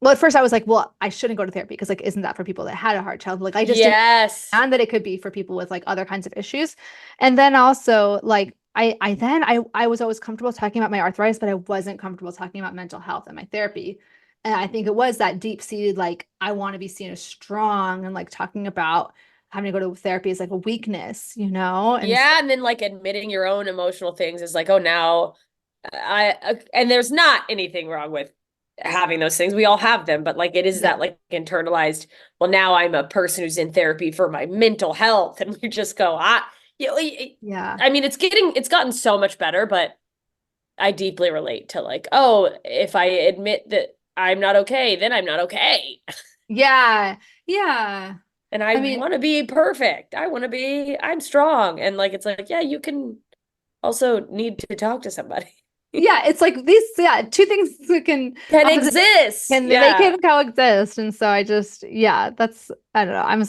well, at first I was like, well, I shouldn't go to therapy because like isn't that for people that had a hard childhood? Like I just didn't Yes. understand that it could be for people with like other kinds of issues. And then also like I was always comfortable talking about my arthritis, but I wasn't comfortable talking about mental health in my therapy. And I think it was that deep-seated like I want to be seen as strong and like talking about having to go to therapy is like a weakness, you know? And so, Yeah, and then like admitting your own emotional things is like, oh, now and there's not anything wrong with having those things. We all have them, but like it is yeah. that like internalized, well, now I'm a person who's in therapy for my mental health. And we just go, Yeah. I mean, it's gotten so much better, but I deeply relate to like, oh, if I admit that I'm not okay, then I'm not okay. Yeah. Yeah. And I I mean, want to be perfect. I'm strong. And like, it's like, yeah, you can also need to talk to somebody. yeah, it's like these, yeah, two things that can Can opposite exist. can they Yeah. can coexist. And so I just, yeah, that's I don't know. I'm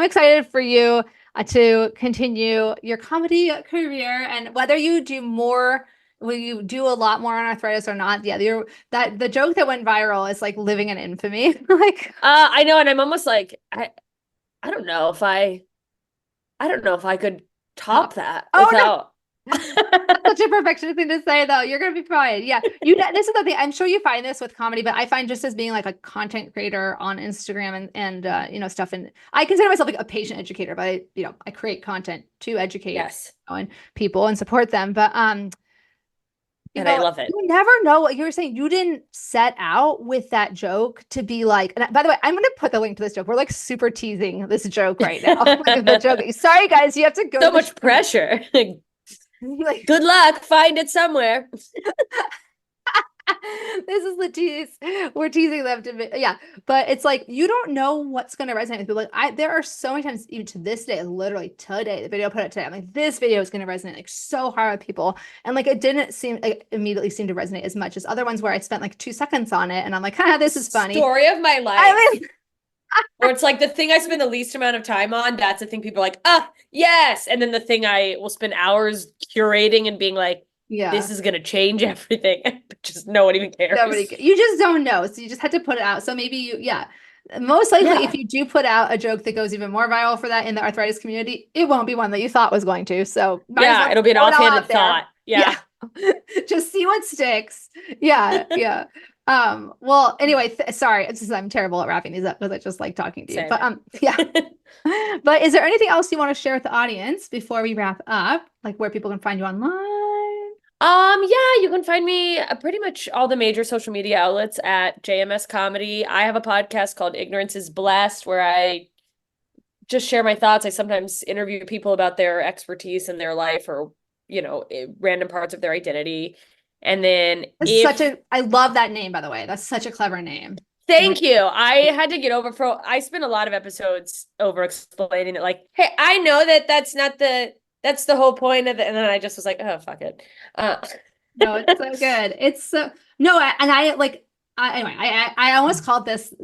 excited for you to continue your comedy career and whether you do more, will you do a lot more on arthritis or not? Yeah, you're that the joke that went viral is like living in infamy. Like, I know, and I'm almost like I don't know if I don't know if I could top. top that Oh no. without That's such a perfectionist thing to say, though. You're gonna be fine. Yeah, you. This is the thing. I'm sure you find this with comedy, but I find just as being like a content creator on Instagram and you know stuff. And I consider myself like a patient educator, but I create content to educate yes. and people and support them. But And I love it. you never know what you were saying. You didn't set out with that joke to be like. And by the way, I'm gonna put the link to this joke. We're like super teasing this joke right now. Like the joke. Sorry, guys, you have to go So to the much show notes. pressure. Like Good luck. Find it somewhere. this is the tease. We're teasing them to be, yeah. But it's like you don't know what's gonna resonate with people. Like there are so many times, even to this day, literally today, the video I put out today, I'm like, this video is gonna resonate like so hard with people. And like it didn't seem like immediately seem to resonate as much as other ones where I spent like 2 seconds on it and I'm like, haha, this is funny. Story of my I life. mean, Where it's like the thing I spend the least amount of time on, that's the thing people are like, ah, yes. And then the thing I will spend hours curating and being like, yeah. this is gonna change everything. Just no one even Nobody, cares. you just don't know. So you just had to put it out. So maybe yeah. Most likely, if Yeah. you do put out a joke that goes even more viral for that in the arthritis community, it won't be one that you thought was going to. So might as Yeah, well it'll be an throw it all offhanded out there. thought. Yeah. Yeah. Just see what sticks. Yeah, yeah. Well, anyway, sorry, I'm terrible at wrapping these up because I just like talking to you. Same. But yeah. But is there anything else you want to share with the audience before we wrap up? Like where people can find you online? Yeah, you can find me pretty much all the major social media outlets at JMS Comedy. I have a podcast called Ignorance is Blessed where I just share my thoughts. I sometimes interview people about their expertise in their life or, random parts of their identity. And then That's such if a, I love that name, by the way. That's such a clever name. Thank you. I had to get over I spent a lot of episodes over explaining it like, hey, I know that that's the whole point of it. And then I just was like, oh, fuck it. No, it's so good. It's so no, and I like anyway, I almost called this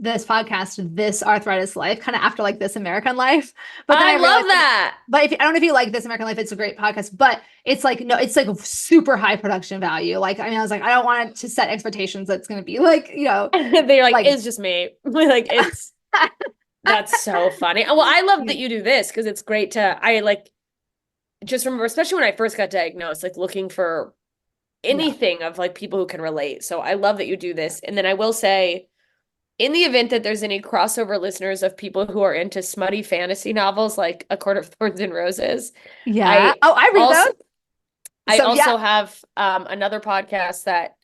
podcast This Arthritis Life, kind of after like This American Life. But then I I love realized that. but if I don't know if you like This American Life, it's a great podcast, but it's like no, it's like super high production value. Like I mean, I was like, I don't want it to set expectations that's gonna be like, They're like, like it's just me. Like that's so funny. Well, I love that you do this because it's great I like just remember, especially when I first got diagnosed, like looking for yeah. anything of like people who can relate. So I love that you do this. And then I will say, in the event that there's any crossover listeners of people who are into smutty fantasy novels like A Court of Thorns and Roses, Yeah. I Oh, I read also those. I So yeah. also have another podcast that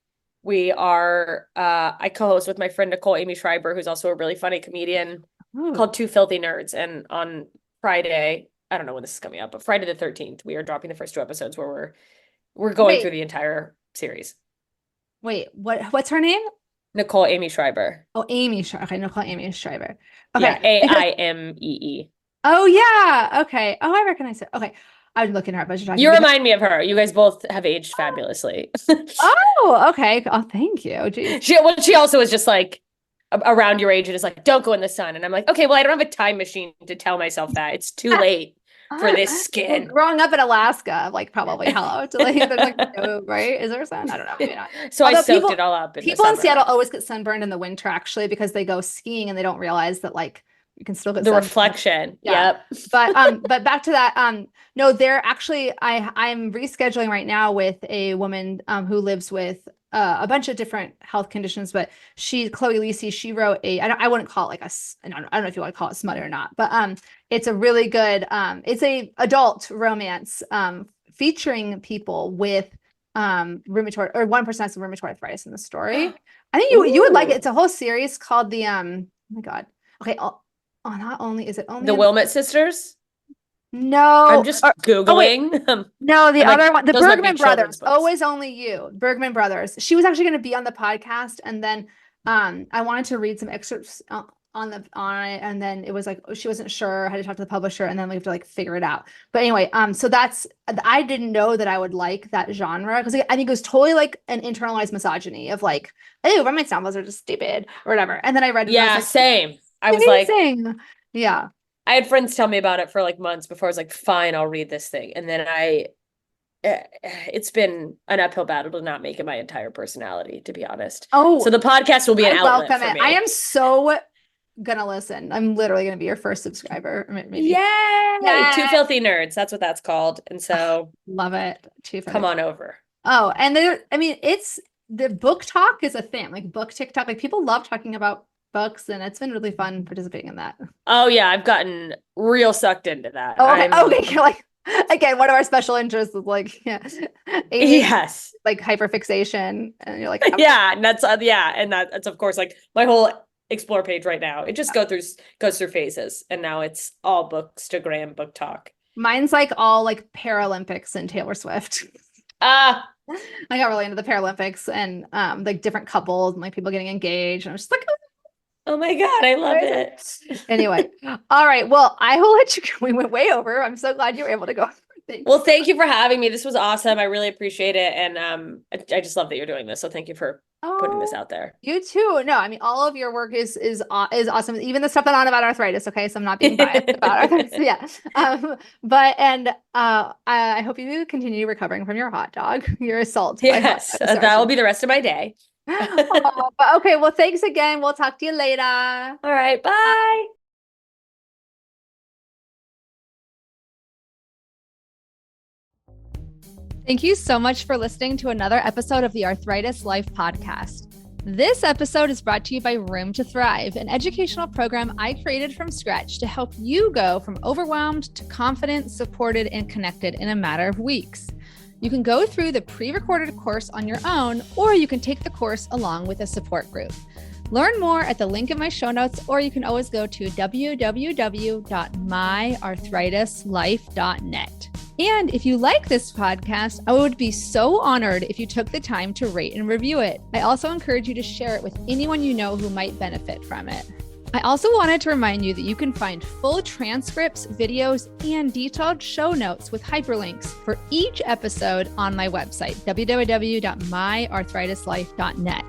we are I co-host with my friend Nicole Amy Schreiber, who's also a really funny comedian, Ooh. called Two Filthy Nerds. And on Friday, I don't know when this is coming up, but Friday the 13th, we are dropping the first two episodes where we're going Wait, through the entire series. what's her name? Nicole Amy Schreiber. Oh, Amy Schreiber. Okay, no, call Amy Schreiber. Yeah, Okay, because AIMEE. oh yeah, okay. Oh, I recognize it. Okay, I'm looking her up as you're talking. You remind me of her. You guys both have aged fabulously. Oh, okay. Oh, thank you. Geez. She also was just like around your age and is like, don't go in the sun. And I'm like, okay, well, I don't have a time machine to tell myself that. It's too late for this skin. Growing up in Alaska, like probably hello to like, there's like no, right? Is there sun? I don't know. Maybe not. So I soaked it all up. People in Seattle always get sunburned in the winter, actually, because they go skiing and they don't realize that like you can still get the reflection. Yeah. Yep. But back to that. No, they're actually I'm rescheduling right now with a woman who lives with a bunch of different health conditions, but Chloe Lisi, she wrote I wouldn't call it like I don't know if you want to call it smut or not, but it's a really good it's a adult romance featuring people with rheumatoid or 1% of rheumatoid arthritis in the story. I think you would like it. It's a whole series called the oh my God. Okay, not only is it only the Wilmot sisters. No, I'm just Googling. No, the other one, the Bergman brothers. Books. Always Only You, Bergman brothers. She was actually going to be on the podcast, and then I wanted to read some excerpts on it, and then it was like she wasn't sure. I had to talk to the publisher, and then we have to like figure it out. But anyway, so I didn't know that I would like that genre because I think it was totally like an internalized misogyny of like, oh, romance novels are just stupid or whatever. And then I read it. Yeah, and I was like, same. I was like, yeah. I had friends tell me about it for like months before I was like, fine, I'll read this thing. And then it's been an uphill battle to not make it my entire personality, to be honest. Oh, so the podcast will be an outlet for me. I am so gonna listen. I'm literally gonna be your first subscriber. Maybe. Yay! Two Filthy Nerds. That's what that's called. And so love it. Come on over. Oh, and it's the book talk is a thing, like book TikTok. Like people love talking about books, and it's been really fun participating in that. Oh yeah, I've gotten real sucked into that. Oh, okay. You're like, again, one of our special interests is like, yes, like hyperfixation, and you're like, and that's that's of course like my whole explore page right now. It just goes through phases, and now it's all bookstagram book talk. Mine's like all like Paralympics and Taylor Swift. I got really into the Paralympics and like different couples and like people getting engaged, and I'm just like, oh my God, I love it. Anyway, all right. Well, I will let you go. We went way over. I'm so glad you were able to go. Thank you for having me. This was awesome. I really appreciate it. And I just love that you're doing this. So thank you for putting this out there. You too. No, I mean, all of your work is awesome. Even the stuff on about arthritis. Okay. So I'm not being biased about arthritis. Yeah. I hope you continue recovering from your hot dog, your assault. Yes. That will be the rest of my day. But okay, well, thanks again. We'll talk to you later. All right, bye. Thank you so much for listening to another episode of the Arthritis Life podcast. This episode is brought to you by Room to Thrive, an educational program I created from scratch to help you go from overwhelmed to confident, supported, and connected in a matter of weeks. You can go through the pre-recorded course on your own, or you can take the course along with a support group. Learn more at the link in my show notes, or you can always go to www.myarthritislife.net. And if you like this podcast, I would be so honored if you took the time to rate and review it. I also encourage you to share it with anyone you know who might benefit from it. I also wanted to remind you that you can find full transcripts, videos, and detailed show notes with hyperlinks for each episode on my website, www.myarthritislife.net.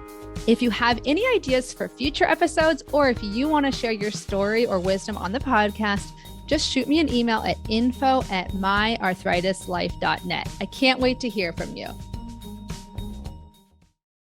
If you have any ideas for future episodes, or if you want to share your story or wisdom on the podcast, just shoot me an email at info@myarthritislife.net. I can't wait to hear from you.